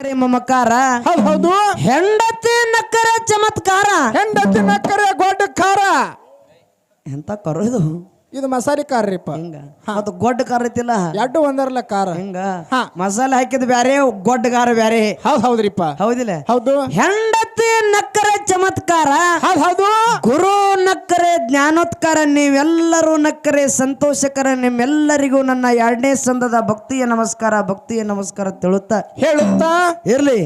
ನಕ್ಕರೆ ಮಮಕಾರ. ಹೌದು. ಹೆಂಡತಿ ನಕ್ಕರೆ ಚಮತ್ಕಾರ. ಹೆಂಡತಿ ನಕ್ಕರೆ ಗೊಡ್ಡ ಖಾರ. ಎಂತ ಕರ ಇದು ಮಸಾಲೆ ಖಾರ ರೀಪ. ಹಿಂಗ ಮತ್ತ ಗೊಡ್ಡ ಖಾರ ಐತಿಲ್ಲ, ಎರಡು ಒಂದರಲ್ಲ ಖಾರ. ಹಿಂಗ ಮಸಾಲೆ ಹಾಕಿದ ಬ್ಯಾರೆ, ಗೊಡ್ಡ ಖಾರ ಬ್ಯಾರೆ. ಹೌದ್ರಿಪ್ಪ. ಹೌದಿಲ್ಲ? ಹೌದು. ಹೆಂಡತಿ ನಕ್ಕರೆ ಚಮತ್ಕಾರ. ಹೌದು. ಗುರು ನಕ್ಕರೆ ಜ್ಞಾನೋತ್ಕಾರ. ನೀವೆಲ್ಲರೂ ನಕ್ಕರೆ ಸಂತೋಷಕರ. ನಿಮ್ಮೆಲ್ಲರಿಗೂ ನನ್ನ 2ನೇ ಸಂದದ ಭಕ್ತಿಯ ನಮಸ್ಕಾರ, ಭಕ್ತಿಯ ನಮಸ್ಕಾರ ಹೇಳುತ್ತಾ ಇರ್ಲಿ.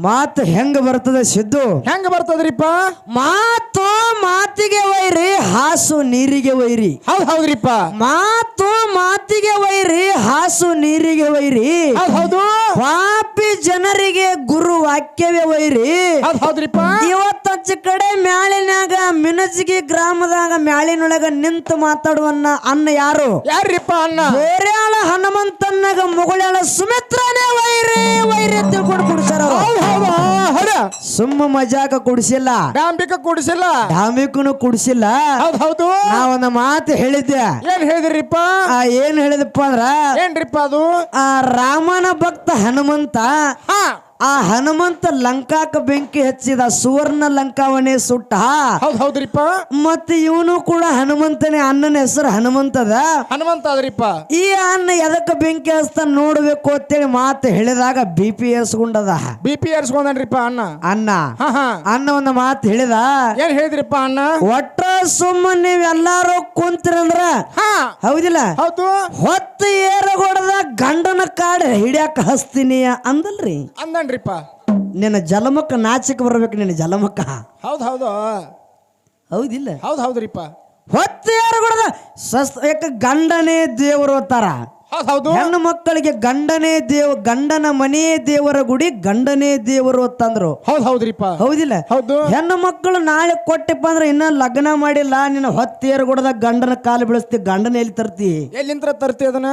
ಮಾತು ಹೆಂಗ ಬರ್ತದ ಸಿದ್ದು? ಹೆಂಗ ಬರ್ತದ್ರಿಪ್ಪ? ಮಾತು ಮಾತಿಗೆ ವೈರಿ, ಹಾಸು ನೀರಿಗೆ ವೈರಿ. ಹೌದ್ರಿಪ್ಪ. ಮಾತು ಮಾತಿಗೆ ವೈರಿ, ಹಾಸು ನೀರಿಗೆ ವೈರಿ. ಹೌದು. ಪಾಪಿ ಜನರಿಗೆ ಗುರು ವಾಕ್ಯವೇ ವೈರಿ. ಹೌದ್ರಿಪ್ಪ. ಇವತ್ತಚ್ಚ ಕಡೆ ಮ್ಯಾಳಿನಾಗ ಮಿನಜಿಗಿ ಗ್ರಾಮದಾಗ ಮ್ಯಾಳಿನೊಳಗ ನಿಂತು ಮಾತಾಡುವನ್ನ ಅನ್ನ ಯಾರು? ಯಾರಿಪ್ಪ ಅನ್ನ? ಬೇರೆಯಾಳ ಹನುಮಂತನಾಗ ಮುಗುಳ್ಯಾಳ ಸುಮಿತ್ರನೇ ವೈರಿ ವೈರಿ ತಿಳ್ಕೊಂಡು ಕುಡಿಸಾರ. ಸುಮ್ಮ ಮಜಾಕ ಕುಡಿಸಿಲ್ಲ, ಡಾಂಬಿಕ ಕುಡಿಸಿಲ್ಲ, ಡಾಂಬಿಕನು ಕುಡಿಸಿಲ್ಲ. ಹೌದು. ನಾವೊಂದು ಮಾತು ಹೇಳಿದ್ದೆ. ಏನ್ ಹೇಳಿದ್ರಿಪ್ಪ? ಏನ್ ಹೇಳಿದಪ್ಪ ಅಂದ್ರ, ಏನ್ರಿಪ್ಪ ಅದು? ರಾಮನ ಭಕ್ತ ಹನುಮಂತ. ಆ ಹನುಮಂತ ಲಂಕಾಕ ಬೆಂಕಿ ಹಚ್ಚಿದ, ಸುವರ್ಣ ಲಂಕಾವನೇ ಸುಟ್ಟ. ಹೌದ್ರಿಪ್ಪ. ಮತ್ತೆ ಇವನು ಕೂಡ ಹನುಮಂತನೇ. ಅಣ್ಣನ ಹೆಸರು ಹನುಮಂತದ. ಹನುಮಂತ ಅದ್ರಿಪ್ಪ. ಈ ಅಣ್ಣ ಎದಕ್ಕೆ ಬೆಂಕಿ ಹಚ್ತ ನೋಡ್ಬೇಕು ಅಂತೇಳಿ ಮಾತು ಹೇಳಿದಾಗ BP ಏರ್ಸ್ಕೊಂಡದ. BP ಏರ್ಸ್ಕೊಂಡ್ರಿಪ್ಪ ಅಣ್ಣ. ಅಣ್ಣ ಒಂದು ಮಾತು ಹೇಳಿದ. ಏನ್ ಹೇಳಿದ್ರಿಪ್ಪ ಅಣ್ಣ? ಒಟ್ಟ ಸುಮ್ಮನೆ ನೀವೆಲ್ಲಾರು ಕುಂತಿರಂದ್ರ ಹೌದಿಲ್ಲ, ಹೌದು, ಹೊತ್ತು ಏರಗೊಡದ ಗಂಡನ ಕಾಡ ಹಿಡಿಯಾಕ ಹಸ್ತೀನಿ ಅಂದಲ್ರಿ. ಅಂದನ್ರಿಪ್ಪ. ನಿನ್ನ ಜಲಮಕ್ಕ ನಾಚಿಕ ಬರ್ಬೇಕು, ನಿನ್ನ ಜಲಮಕ್ಕ. ಹೌದು. ಹೌದಿಲ್ಲ? ಹೌದ್ರಿಪ್ಪ. ಹೊತ್ತು ಏರಗೊಡದ ಗಂಡನೇ ದೇವರು ಅಂತಾರ. ಹೌದು. ಹೆಣ್ಣು ಮಕ್ಕಳಿಗೆ ಗಂಡನೇ ಗಂಡನ ಮನೆ ದೇವರ ಗುಡಿ, ಗಂಡನೇ ದೇವರು ಅಂತಂದ್ರು. ಹೌದ್ರಿಪ್ಪ. ಹೌದಿಲ್ಲ? ಹೌದು. ಹೆಣ್ಣು ಮಕ್ಕಳು ನಾಳೆ ಕೊಟ್ಟಪ್ಪ ಅಂದ್ರೆ ಇನ್ನ ಲಗ್ನ ಮಾಡಿಲ್ಲ, ನಿನ್ನ ಹೊತ್ತೇರ್ಗೊಡದ ಗಂಡನ ಕಾಲು ಬೆಳೆಸ್ತಿ. ಗಂಡನ ಎಲ್ಲಿ ತರ್ತಿ? ಎಲ್ಲಿಂದ ತರ್ತಿ ಅದನ್ನ?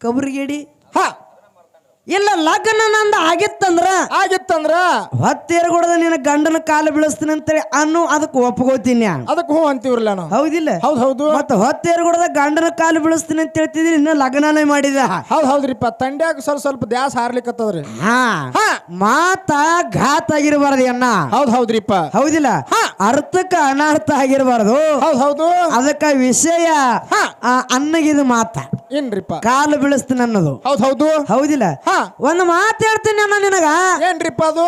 ಕಬರಿಗೇಡಿ. ಇಲ್ಲ, ಲಗ್ನ ನಂದ ಆಗಿತ್ತಂದ್ರ ಹೊತ್ತೇರ್ಗೊಡದ ನಿನ್ನ ಗಂಡನ ಕಾಲು ಬೀಳಿಸ್ತೀನಿ ಅಂತೇಳಿ ಅದಕ್ಕೆ ಒಪ್ಕೋತೀನಿ. ಅದಕ್ಕೆ ಹೂ ಅಂತೀವ್ರಲ್ಲ ನಾವು. ಹೌದಿಲ್ಲ? ಹೌದು. ಮತ್ತೆ ಹೊತ್ತೇರ್ಗೊಡದ ಗಂಡನ ಕಾಲು ಬೀಳಿಸ್ತೀನಿ ಅಂತ ಹೇಳ್ತಿದ್ರಿ, ಇನ್ನ ಲಗ್ನನೇ ಮಾಡಿದ. ಹೌದ್ರಿಪ್ಪ. ತಂಡ್ಯಾಗ ಸ್ವಲ್ಪ ದ್ಯಾಸ್ ಹಾರ್ಲಿಕ್ಕತ್ತದ್ರಿ. ಮಾತ ಘಾತ ಆಗಿರಬಾರ್ದು ಅಣ್ಣ. ಹೌದ್ರಿಪ್ಪ. ಹೌದಿಲ್ಲ? ಅರ್ಥಕ್ಕ ಅನರ್ಥ ಆಗಿರಬಾರ್ದು. ಹೌದು. ಅದಕ್ಕ ವಿಷಯ ಅನ್ನಗಿದ ಮಾತ ಏನ್ರಿಪ್ಪ? ಕಾಲು ಬೀಳಿಸ್ತೀನಿ ಅನ್ನೋದು. ಹೌದು. ಹೌದಿಲ್ಲ? ಒಂದು ಮಾತು ಹೇಳ್ತೀನಿ ಅಣ್ಣ ನಿನಗ. ಏನ್ರಿಪ್ಪ ಅದು?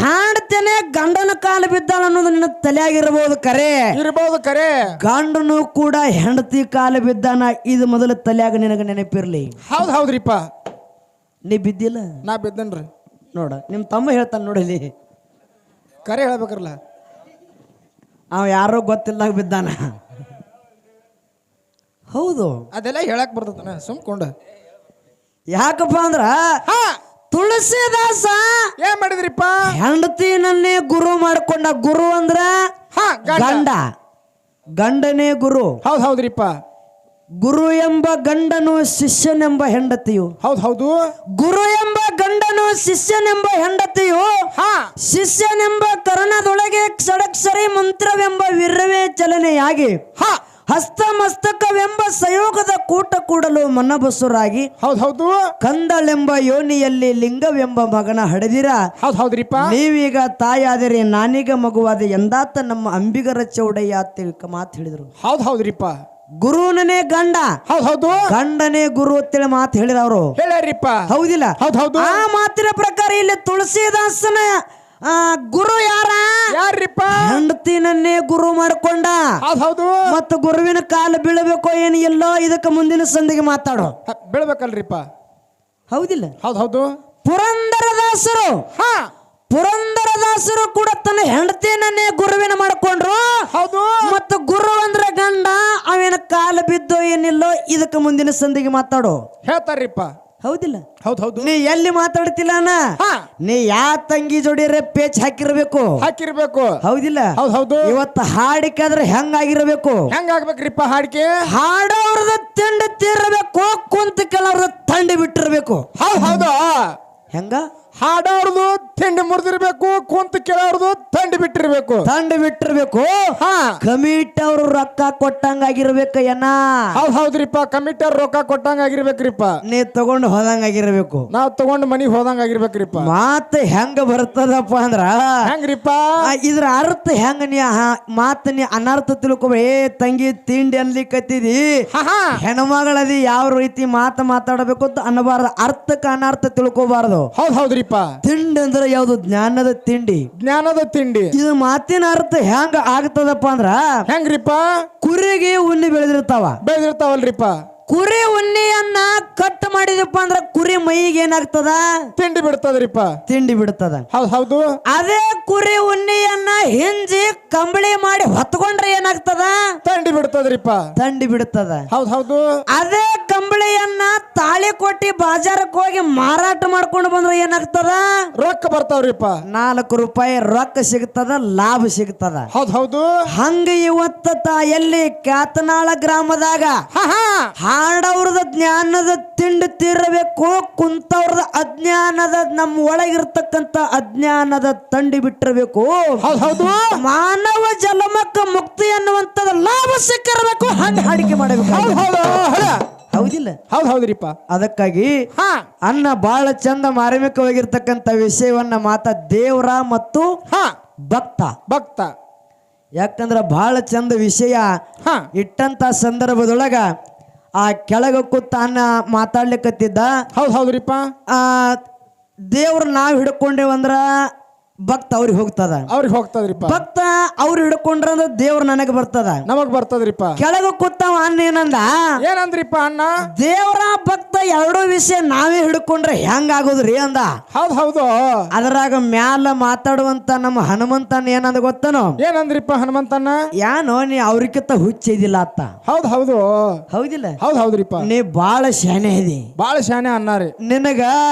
ಹೆಂಡತಿನೇ ಗಂಡನ ಕಾಲು ಬಿದ್ದಾಳ ಅನ್ನೋದು ನಿನ್ನ ತಲೆಯಾಗಿರ್ಬೋದು, ಕರೆ. ಗಂಡನು ಕೂಡ ಹೆಂಡತಿ ಕಾಲು ಬಿದ್ದಾನ, ಇದು ಮೊದಲು ತಲೆಯಾಗ ನಿನಗ ನೆನಪಿರ್ಲಿ. ಹೌದ್ರಿಪ್ಪ. ನೀ ಬಿದ್ದಿಲ್ಲ? ನಾ ಬಿದ್ದನ್ರಿ. ನೋಡ, ನಿಮ್ ತಮ್ಮ ಹೇಳ್ತಾನ ನೋಡಲಿ. ಕರೆ ಹೇಳ್ಬೇಕ್ರಲ್ಲ. ಅವ ಯಾರೋ ಗೊತ್ತಿಲ್ಲ ಬಿದ್ದಾನ. ಹೌದು, ಅದೆಲ್ಲ ಹೇಳಕ್ ಬರ್ತದ ಸುಮ್ಕೊಂಡ. ಯಾಕಪ್ಪ ಅಂದ್ರ ತುಳಸಿದಾಸ ಏನ್ ಮಾಡಿದ್ರಿಪ್ಪ? ಹೆಂಡತಿನನ್ನೇ ಗುರು ಮಾಡ್ಕೊಂಡ. ಗುರು ಅಂದ್ರ ಗಂಡ, ಗಂಡನೇ ಗುರು. ಹೌದ್ರಿಪ್ಪ. ಗುರು ಎಂಬ ಗಂಡನು, ಶಿಷ್ಯನೆಂಬ ಹೆಂಡತಿಯು. ಹೌದು. ಗುರು ಎಂಬ ಗಂಡನು, ಶಿಷ್ಯನೆಂಬ ಹೆಂಡತಿಯು. ಶಿಷ್ಯನೆಂಬ ಕರ್ಣದೊಳಗೆ ಷಡಕ್ಷರಿ ಮಂತ್ರವೆಂಬ ವಿರವೇ ಚಲನೆಯಾಗಿ ಹಸ್ತಮಸ್ತಕವೆಂಬ ಸಂಯೋಗದ ಕೂಟ ಕೂಡಲು ಮನಬಸುರಾಗಿ. ಹೌದು. ಕಂದಳೆಂಬ ಯೋನಿಯಲ್ಲಿ ಲಿಂಗವೆಂಬ ಮಗನ ಹಡೆದಿರ. ಹೌದ್ರಿಪ್ಪ. ನೀವೀಗ ತಾಯಾದರೆ ನಾನೀಗ ಮಗುವಾದ ಎಂದಾತ ನಮ್ಮ ಅಂಬಿಗರ ಚೌಡಯ್ಯ ತಿಳ್ಕ ಮಾತು ಹೇಳಿದ್ರು. ಹೌದ್ರಿಪ್ಪ. ಗುರುನೇ ಗಂಡ, ಹೌದು, ಗಂಡನೇ ಗುರು ಅಂತೇಳಿ ಮಾತು ಹೇಳಿದವರು. ಹೇಳ್ಯಾರಿಪ್ಪ. ಹೌದಿಲ್ಲ? ಹೌದು. ಆ ಮಾತಿನ ಪ್ರಕಾರ ಇಲ್ಲಿ ತುಳಸಿದಾಸನ ಗುರು ಯಾರಿಪ್ಪ? ಹೆಂಡತಿನನ್ನೇ ಗುರು ಮಾಡ್ಕೊಂಡ. ಹೌದು. ಮತ್ತು ಗುರುವಿನ ಕಾಲು ಬೀಳಬೇಕೋ ಏನು ಎಲ್ಲೋ ಇದಕ್ಕೆ ಮುಂದಿನ ಸಂದಿಗೆ ಮಾತಾಡೋ. ಬೀಳ್ಬೇಕಲ್ರಿಪ್ಪ. ಹೌದಿಲ್ಲ? ಹೌದು. ಪುರಂದರದಾಸರು ಕೂಡ ತನ್ನ ಹೆಂಡತಿನನ್ನೇ ಗುರುವಿನ ಮಾಡ್ಕೊಂಡ್ರು. ಹೌದು. ಮತ್ತು ಗುರು ಅಂದ್ರೆ ಗಂಡ, ಅವೇನ ಕಾಲು ಬಿದ್ದೋ ಏನಿಲ್ಲೋ ಇದಕ್ಕೆ ಮುಂದಿನ ಸಂದಿಗೆ ಮಾತಾಡೋ ಹೇಳ್ತಾರ್ರಿಪ್ಪ. ಹೌದಿಲ್ಲ? ಹೌದು. ನೀ ಎಲ್ಲಿ ಮಾತಾಡ್ತಿಲ್ಲ ನೀ ಯಾ ತಂಗಿ ಜೋಡಿರೆ ಪೇಚ್ ಹಾಕಿರ್ಬೇಕು. ಹೌದಿಲ್ಲ? ಹೌದು. ಇವತ್ತು ಹಾಡಿಕಾದ್ರೆ ಹೆಂಗಾಗಿರ್ಬೇಕು? ಹೆಂಗಾಗ್ಬೇಕ್ರಿಪ್ಪ ಹಾಡಿಕೆ? ಹಾಡೋರ್ದ ತಿಂಡಿ ತೀರ್ಬೇಕು, ಕುಂತ ಕೆಲವ್ರದ ತಂಡಿ ಬಿಟ್ಟಿರ್ಬೇಕು. ಹೌದು. ಹೆಂಗ? ಹಾಡಾಡುದು ತಿಂಡಿ ಮುರಿದಿರ್ಬೇಕು ಕುಂತ ಕೇಳಾಡುದು ತಂಡಿ ಬಿಟ್ಟಿರ್ಬೇಕು ತಂಡ ಬಿಟ್ಟಿರ್ಬೇಕು ಹಾ ಕಮಿಟಿ ಅವ್ರು ರೊಕ್ಕ ಕೊಟ್ಟಂಗಾಗಿರ್ಬೇಕ ಏನ ಹೌದ್ರಿಪ್ಪ ಕಮಿಟರ್ ರೊಕ್ಕ ಕೊಟ್ಟಂಗ ಆಗಿರ್ಬೇಕ್ರಿಪ್ಪ ನೀ ತಗೊಂಡು ಹೋದಂಗಾಗಿರ್ಬೇಕು ನಾವ್ ತಗೊಂಡ್ ಮನಿಗ್ ಹೋದಂಗ ಆಗಿರ್ಬೇಕ್ರಿಪ್ಪ ಮಾತು ಹೆಂಗ ಬರ್ತದಪ್ಪ ಅಂದ್ರ ಹೆಂಗ್ರಿಪ್ಪ ಇದ್ರ ಅರ್ಥ ಹೆಂಗ ನೀ ಮಾತು ನೀ ಅನರ್ಥ ತಿಳ್ಕೊಬ ಏ ತಂಗಿ ತಿಂಡಿ ಅನ್ಲಿಕ್ಕತ್ತಿದಿ ಹೆಣ್ಮಗಳದಿ ಯಾವ ರೀತಿ ಮಾತಾಡಬೇಕು ಅಂತ ಅನ್ನಬಾರ್ದು ಅರ್ಥಕ್ಕೆ ಅನರ್ಥ ತಿಳ್ಕೊಬಾರ್ದು ಹೌದ್ರಿಪ್ಪ ತಿಂಡಿ ಅಂದ್ರೆ ಯಾವ್ದು ಜ್ಞಾನದ ತಿಂಡಿ ಜ್ಞಾನದ ತಿಂಡಿ ಇದು ಮಾತಿನ ಅರ್ಥ ಹೆಂಗ ಆಗ್ತದಪ್ಪ ಅಂದ್ರ ಹೆಂಗ್ರಿಪ್ಪ ಕುರಿಗೆ ಉಣ್ಣಿ ಬೆಳೆದಿರ್ತಾವಲ್ರಿಪ್ಪ ಕುರಿ ಉಣ್ಣಿಯನ್ನ ಕಟ್ ಮಾಡಿದಪ್ಪ ಅಂದ್ರ ಕುರಿ ಮೈಗೆ ಏನಾಗ್ತದ ತಿಂಡಿ ಬಿಡ್ತದ್ರಿಪ್ಪ ತಿಂಡಿ ಬಿಡ್ತದ ಹೌದು ಅದೇ ಕುರಿ ಉಣ್ಣಿಯನ್ನ ಹಿಂಜಿ ಕಂಬಳಿ ಮಾಡಿ ಹೊತ್ಕೊಂಡ್ರೆ ಏನಾಗ್ತದ ತಂಡಿ ಬಿಡ್ತದ್ರಿಪ್ಪ ತಂಡಿ ಬಿಡ್ತದ ಹೌದು ಅದೇ ಕಂಬಳಿಯನ್ನ ತಾಳಿ ಕೊಟ್ಟಿ ಬಾಜಾರಕ್ಕೆ ಹೋಗಿ ಮಾರಾಟ ಮಾಡ್ಕೊಂಡು ಬಂದ್ರೆ ಏನಾಗ್ತದ ರೊಕ್ಕ ಬರ್ತಾವ್ರಿಪ್ಪ 4 ರೂಪಾಯಿ ರೊಕ್ಕ ಸಿಗ್ತದ ಲಾಭ ಸಿಗ್ತದ ಹೌದು ಹಂಗ ಇವತ್ತ ಎಲ್ಲಿ ಕ್ಯಾತನಾಳ ಗ್ರಾಮದಾಗ ಹಾಡವ್ರದ ಜ್ಞಾನದ ತಿಂಡಿ ತೀರಬೇಕು ಕುಂತವ್ರದ ಅಜ್ಞಾನದ ನಮ್ಮ ಒಳಗಿರ್ತಕ್ಕಂತ ಅಜ್ಞಾನದ ತಂಡಿ ಬಿಟ್ಟಿರ್ಬೇಕು ಹೌದು ಮಾನವ ಜಲಮಕ್ಕ ಮುಕ್ತಿ ಅನ್ನುವಂಥದ್ದು ಲಾಭ ಸಿಕ್ಕಿರಬೇಕು ಹಂಗ ಹಾಡಿಕೆ ಮಾಡಬೇಕು ಹೌದಿಲ್ಲ ಹೌದ್ರಿಪ್ಪ ಅದಕ್ಕಾಗಿ ಅನ್ನ ಬಹಳ ಚಂದ ಮಾರ್ಮಿಕವಾಗಿರ್ತಕ್ಕಂಥ ವಿಷಯವನ್ನ ದೇವರ ಮತ್ತು ಭಕ್ತ ಯಾಕಂದ್ರ ಬಹಳ ಚಂದ ವಿಷಯ ಇಟ್ಟಂತ ಸಂದರ್ಭದೊಳಗ ಆ ಕೆಳಗ ಕೂತ ಅನ್ನ ಮಾತಾಡ್ಲಿಕ್ಕತ್ತಿದ್ದ ಹೌದ್ರಿಪ್ಪ ದೇವ್ರ ನಾವ್ ಹಿಡ್ಕೊಂಡೇವಂದ್ರ ಭಕ್ತ ಅವ್ರಿಗೆ ಹೋಗ್ತದ್ರಿಪ್ಪ ಭಕ್ತ ಅವ್ರು ಹಿಡ್ಕೊಂಡ್ರ ಅಂದ್ರೆ ದೇವ್ರ ನನಗೆ ನಮಗ್ ಬರ್ತದ್ರಿಪ್ಪ ಕೆಳಗ ಕೂತಾವ ಅನ್ನ ಏನಂದ್ರಿಪ್ಪ ಅಣ್ಣ ದೇವ್ರ ಭಕ್ತ ಎರಡೂ ವಿಷಯ ನಾವೇ ಹಿಡ್ಕೊಂಡ್ರೆ ಹೆಂಗ ಆಗೋದ್ರಿ ಅಂದ ಹೌದು ಅದ್ರಾಗ ಮ್ಯಾಲ ಮಾತಾಡುವಂತ ನಮ್ಮ ಹನುಮಂತನ ಏನಂದ ಗೊತ್ತನೋ ಏನಂದ್ರಿಪ್ಪ ಹನುಮಂತನ ಯಾನೋ ನೀ ಅವ್ರಿಗಿಂತ ಹುಚ್ಚಿದಿಲ್ಲ ಅತ್ತ ಹೌದಿಲ್ಲ ಹೌದ್ರಿಪ್ಪ ನೀ ಬಾಳ ಶಾನೆ ಇದಿ ಬಾಳ ಶಾನೆ ಅನ್ನಾರಿ ನಿನಗ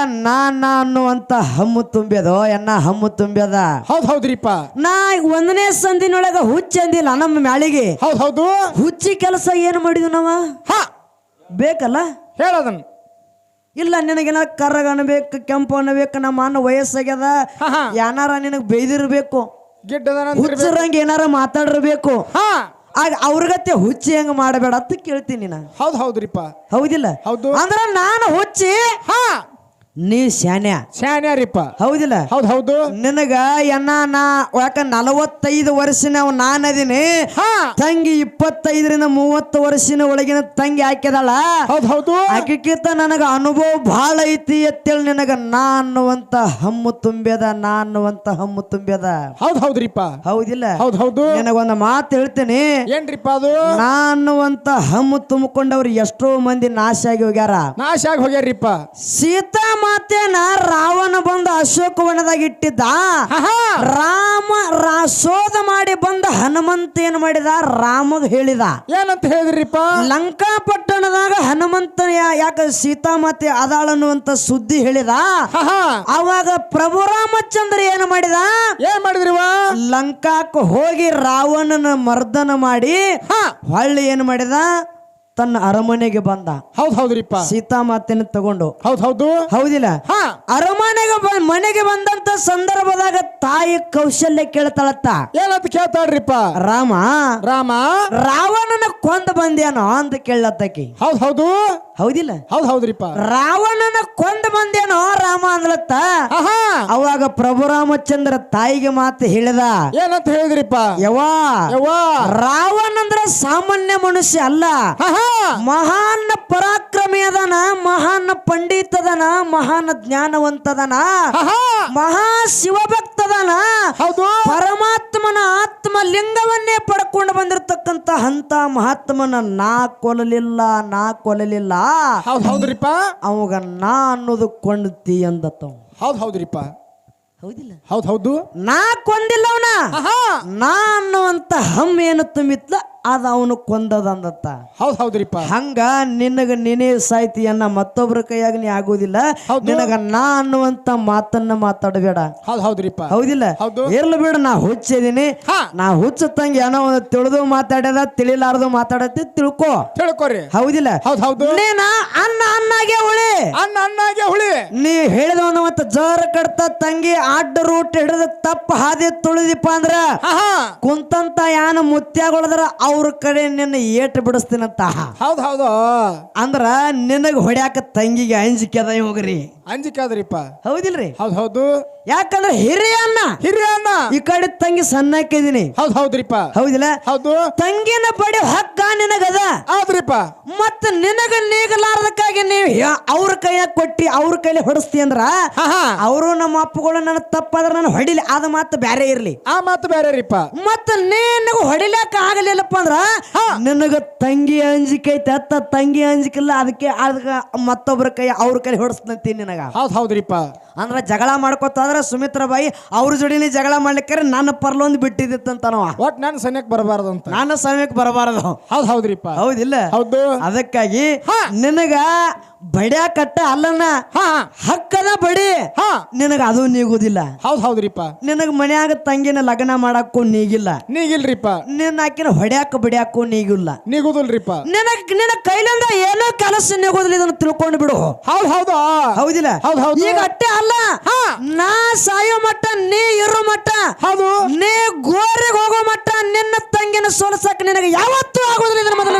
ನಾನ ಅನ್ನುವಂತ ಹಮ್ಮು ತುಂಬ್ಯದೋ ಎನ್ನ ಹಮ್ಮು ತುಂಬ್ಯದ ಹೌದ್ರಿಪ್ಪ ನಾ 1ನೇ ಸಂದಿನೊಳಗ ಹುಚ್ಚ ಅಂದಿಲ್ಲ ನಮ್ಮ ಮ್ಯಾಳಿಗೆ ಹೌದು ಹುಚ್ಚಿ ಕೆಲಸ ಏನು ಮಾಡಿದ್ವು ನಾವ ಬೇಕಲ್ಲ ಹೇಳದನ್ ಇಲ್ಲ ನಿನಗೇನ ಕರ್ರಗ ಅನ್ಬೇಕು ಕೆಂಪು ಅನ್ಬೇಕು ನಮ್ಮ ಅನ್ನ ವಯಸ್ಸಾಗ್ಯದ ಏನಾರ ನಿನಗ್ ಬೈದಿರ್ಬೇಕು ಹುಚ್ಚರಂಗ ಏನಾರ ಮಾತಾಡಿರ್ಬೇಕು ಆಗ ಅವ್ರಿಗತ್ತೆ ಹುಚ್ಚಿ ಹೆಂಗ ಮಾಡಬೇಡ ಅಂತ ಕೇಳ್ತೀನಿ ನಾ ಹೌದ್ರಿಪ್ಪ ಹೌದಿಲ್ಲ ಅಂದ್ರ ನಾನು ಹುಚ್ಚಿ ನೀ ಶಾನ್ಯಾರಿಪ್ಪ ಹೌದಿಲ್ಲ ಹೌದು ನಿನಗ ನಾ ಯಾಕ 45 ವರ್ಷ ನಾನದೀನಿ ತಂಗಿ 25ರಿಂದ 30 ವರ್ಷನ ಒಳಗಿನ ತಂಗಿ ಹಾಕಿದಾಳ ಹೌದು ಆಕಿಕಿಂತ ನನಗ ಅನುಭವ ಬಹಳ ಐತಿ ಅಂತೇಳಿ ನಿನಗ ನಾ ಅನ್ನುವಂತ ಹಮ್ಮು ತುಂಬ್ಯದ ಹೌದ್ರಿಪ್ಪ ಹೌದಿಲ್ಲ ಹೌದು ನಿನಗೊಂದು ಮಾತು ಹೇಳ್ತೇನೆ ಏನ್ರಿಪ್ಪ ಅದು ನಾ ಅನ್ನುವಂತ ಹಮ್ಮು ತುಂಬಿಕೊಂಡವ್ರು ಎಷ್ಟೋ ಮಂದಿ ನಾಶ ಆಗಿ ಹೋಗ್ಯಾರಿಪ್ಪ ಸೀತಾ ಮಾತೇನ ರಾವಣ ಬಂದು ಅಶೋಕವನದಾಗ ಇಟ್ಟಿದ್ದ ಶೋಧ ಮಾಡಿ ಬಂದ ಹನುಮಂತ ಏನ್ ಮಾಡಿದ ರಾಮಗ್ ಹೇಳಿದ ಏನಂತ ಹೇಳಿದ್ರಿಪ್ಪ ಲಂಕಾ ಪಟ್ಟಣದಾಗ ಹನುಮಂತ ಯಾಕ ಸೀತಾಮಾತೆ ಅದಾಳ ಅನ್ನುವಂತ ಸುದ್ದಿ ಹೇಳಿದ ಅವಾಗ ಪ್ರಭು ರಾಮಚಂದ್ರ ಏನ್ ಮಾಡಿದ್ರಿವ ಲಂಕಾಕ್ ಹೋಗಿ ರಾವಣನ ಮರ್ದನ ಮಾಡಿ ಹೊಳ್ಳಿ ಏನ್ ಮಾಡಿದ ತನ್ನ ಅರಮನೆಗೆ ಬಂದ ಹೌದ್ರಿಪ್ಪ ಸೀತಾಮಾತೆನ ತಗೊಂಡು ಹೌದಿಲ್ಲ ಅರಮನೆಗೆ ಮನೆಗೆ ಬಂದಂತ ಸಂದರ್ಭದಾಗ ತಾಯಿ ಕೌಶಲ್ಯ ಕೇಳ್ತಾಳತ್ತ ಏನಂತ ಕೇಳ್ತಾಳ್ರಿಪ್ಪ ರಾಮ ರಾವಣನ ಕೊಂದ ಬಂದ್ಯಾನೋ ಅಂತ ಕೇಳತ್ತಕಿ ಹೌದಿಲ್ಲ ಹೌದ್ರಿಪ್ಪ ರಾವಣನ ಕೊಂದ ಬಂದೇನೋ ರಾಮ ಅಂದ್ಲತ್ತ ಅವಾಗ ಪ್ರಭು ರಾಮಚಂದ್ರ ತಾಯಿಗೆ ಮಾತು ಹೇಳಿದ ಏನಂತ ಹೇಳಿದ್ರಿಪ್ಪ ರಾವಣ ಅಂದ್ರೆ ಸಾಮಾನ್ಯ ಮನುಷ್ಯ ಅಲ್ಲ ಮಹಾನ್ ಪರಾಕ್ರಮಿ ಅದನ ಮಹಾನ್ ಪಂಡಿತದನ ಮಹಾನ್ ಜ್ಞಾನವಂತದನ ಮಹಾ ಶಿವಭಕ್ತದನ ಪರಮಾತ್ಮನ ಆತ್ಮ ಲಿಂಗವನ್ನೇ ಪಡ್ಕೊಂಡು ಬಂದಿರತಕ್ಕಂತ ಅಂತ ಮಹಾತ್ಮನ ನಾ ಕೊಲ್ಲಲಿಲ್ಲ ಹೌದ್ರಿಪ್ಪ ಅವಾಗ ನಾ ಅನ್ನೋದು ಕೊಂಡ್ತಿ ಅಂದತ್ತ ಹೌದ್ರಿಪ್ಪ ಹೌದಿಲ್ಲ ಹೌದು ನಾ ಕೊಂದಿಲ್ಲ ಅವನ ನಾ ಅನ್ನುವಂತ ಹಮ್ ಏನು ತುಂಬಿತ್ಲ ಅದ ಅವನು ಕೊಂದದಂದತ್ತ. ಹೌದ್ ಹೌದ್ರಿಪ್ಪ. ಹಂಗ ನಿನಗ ನೀನೇ ಸಾಯ್ತಿಯನ್ನ ಮತ್ತೊಬ್ಬರ ಕೈಯಾಗ ನೀ ಆಗೋದಿಲ್ಲ. ನಿನಗ ನಾ ಅನ್ನುವಂತ ಮಾತನ್ನ ಮಾತಾಡಬೇಡ. ಹೌದ್ ಹೌದ್ರಿಪ್ಪ. ಹೌದಿಲ್ಲ? ಹೌದು. ಇರ್ಲಿ ಬಿಡ, ನಾ ಹುಚ್ಚಿದೀನಿ. ನಾ ಹುಚ್ಚತ್ತಂಗ ಏನೋ ಒಂದು ತಿಳಿದು ಮಾತಾಡ್ಯದ, ತಿಳಿಲಾರ್ದು ಮಾತಾಡತಿ ತಿಳ್ಕೊ. ತಿಳ್ಕೊರಿ. ಹೌದಿಲ್ಲ? ಹೌದ್ ಹೌದು. ನೀನ ಅನ್ನ ಅನ್ನಾಗೆ ಹುಳಿ, ಅನ್ನ ಅನ್ನಾಗೆ ಹುಳಿ. ನೀ ಹೇಳಿದ ಒಂದು ಮತ್ತ ಜರ ಕಡ್ತ ತಂಗಿ ಅಡ್ಡ ರೂಟ್ ಹಿಡಿದ ತಪ್ಪ ಹಾದಿ ತುಳಿದಿಪ್ಪ ಅಂದ್ರ ಕುಂತಂತ ಯಾನ ಮುತ್ಯಾಗೊಳದ್ರ ಅವ್ರ ಕಡೆ ನಿನ್ನ ಏಟ್ ಬಿಡಿಸ್ತೀನಂತ. ಹೌದ್ ಹೌದು. ಅಂದ್ರ ನಿನಗ ಹೊಡ್ಯಾಕ ತಂಗಿಗೆ ಅಂಜಿಕೆ ಅದ ಹೋಗ್ರಿ. ಅಂಜಿಕೆ ಅದ್ರಿಪ್ಪ. ಹೌದಿಲ್ರಿ? ಹೌದ್ ಹೌದು. ಯಾಕಂದ್ರೆ ಹಿರಿಯ ಅನ್ನ ಈ ಕಡೆ ತಂಗಿ ಸಣ್ಣಕ್ಕಿದೀನಿ. ಹೌದ್ ಹೌದ್ರಿಪ್ಪ. ಹೌದಿಲ್ಲ? ಹೌದು. ತಂಗಿನ ಬಡಿ ಹಕ್ಕ ನಿನಗದ. ಹೌದ್ರಿಪ್ಪ. ಮತ್ತ ನಿನಗ ನೀಗಲಾರ್ದಕ್ಕಾಗಿ ನೀವು ಅವ್ರ ಕೈಯಾಗ ಕೊಟ್ಟಿ ಅವ್ರ ಕೈಲಿ ಹೊಡಿಸ್ತಿ ಅಂದ್ರ ಅವರು ನಮ್ಮ ಅಪ್ಪಗಳು ನನ್ನ ತಪ್ಪಾದ್ರ ನಾನು ಹೊಡಿಲಿ, ಅದ ಮಾತು ಬ್ಯಾರೆ ಇರ್ಲಿ. ಆ ಮಾತು ಬೇರೆ ರೀಪ. ಮತ್ತ ನಿನಗ ಹೊಡಿಲಾಕ ಆಗಲಿಲ್ಲಪ್ಪ ಅಂದ್ರ ನಿನಗ ತಂಗಿ ಅಂಜಿಕೆ ಐತೆ ಅತ್ತ, ತಂಗಿ ಅಂಜಿಕಿಲ್ಲ, ಅದಕ್ಕೆ ಮತ್ತೊಬ್ಬರ ಕೈ ಅವ್ರ ಕೈ ಹೊಡಿಸ್ತಂತೀನಿ ನಿನಗ. ಹೌದ್ ಹೌದ್ರಿಪ್ಪ. ಅಂದ್ರ ಜಗಳ ಮಾಡ್ಕೊತಾದ್ರ ಸುಮಿತ್ರಾ ಬಾಯಿ ಅವ್ರ ಜೋಡಿನಿ ಜಗಳ ಮಾಡ್ಲಿಕ್ಕೆ ನನ್ನ ಪರ್ಲೊಂದ್ ಬಿಟ್ಟಿದ್ದಿತ್ತಂತ ನಾವ. ಒಟ್ ನಾನು ಸನ್ಯಕ್ ಬರಬಾರ್ದು ಅಂತ. ನನ್ನ ಸಮಯಕ್ಕೆ ಬರಬಾರದು. ಹೌದ್ ಹೌದ್ರಿಪ್ಪ. ಹೌದಿಲ್ಲ? ಹೌದು. ಅದಕ್ಕಾಗಿ ನಿನಗ ಬಡ್ಯಾ ಕಟ್ಟ ಅಲ್ಲನ್ನ ಹಕ್ಕದ ಬಡಿ ನಿನಗ ಅದು ನೀಗುದಿಲ್ಲ. ಹೌದ್ ಹೌದ್ರಿಪ್ಪ. ನಿನಗ ಮನ್ಯಾಗ ತಂಗಿನ ಲಗ್ನ ಮಾಡಕ್ಕೂ ನೀಗಿಲ್ಲ. ನೀಗಿಲ್ರಿಪ್ಪ. ನಿನ್ನ ಆಕಿನ ಹೊಡ್ಯಾಕ ಬಡಿಯಾಕೂ ನೀಗಿಲ್ಲ. ನೀಗುದಿಲ್ರಿಪ್ಪ. ನಿನ್ನ ಕೈಲಿಂದ ಏನೋ ಕೆಲಸ ನೀಗೋದಿಲ್ಲ, ಇದನ್ನ ತಿಳ್ಕೊಂಡು ಬಿಡು. ಹೌದ್ ಹೌದು. ಹೌದಿಲ್ಲ? ಹೌದ್ ಹೌದು. ಈಗ ಅಟ್ಟೆ ಅಲ್ಲ, ನಾ ಸಾಯೋ ಮಟ್ಟ ನೀ ಇರೋ ಮಟ್ಟ, ಹೌದು, ನೀ ಗೋರಿಗೆ ಹೋಗೋ ಮಟ್ಟ ನಿನ್ನ ತಂಗಿನ ಸೋಲಸಕ್ ನಿನಗೆ ಯಾವತ್ತೂ ಆಗೋದಿಲ್ಲ. ಇದನ್ನ ಮೊದಲ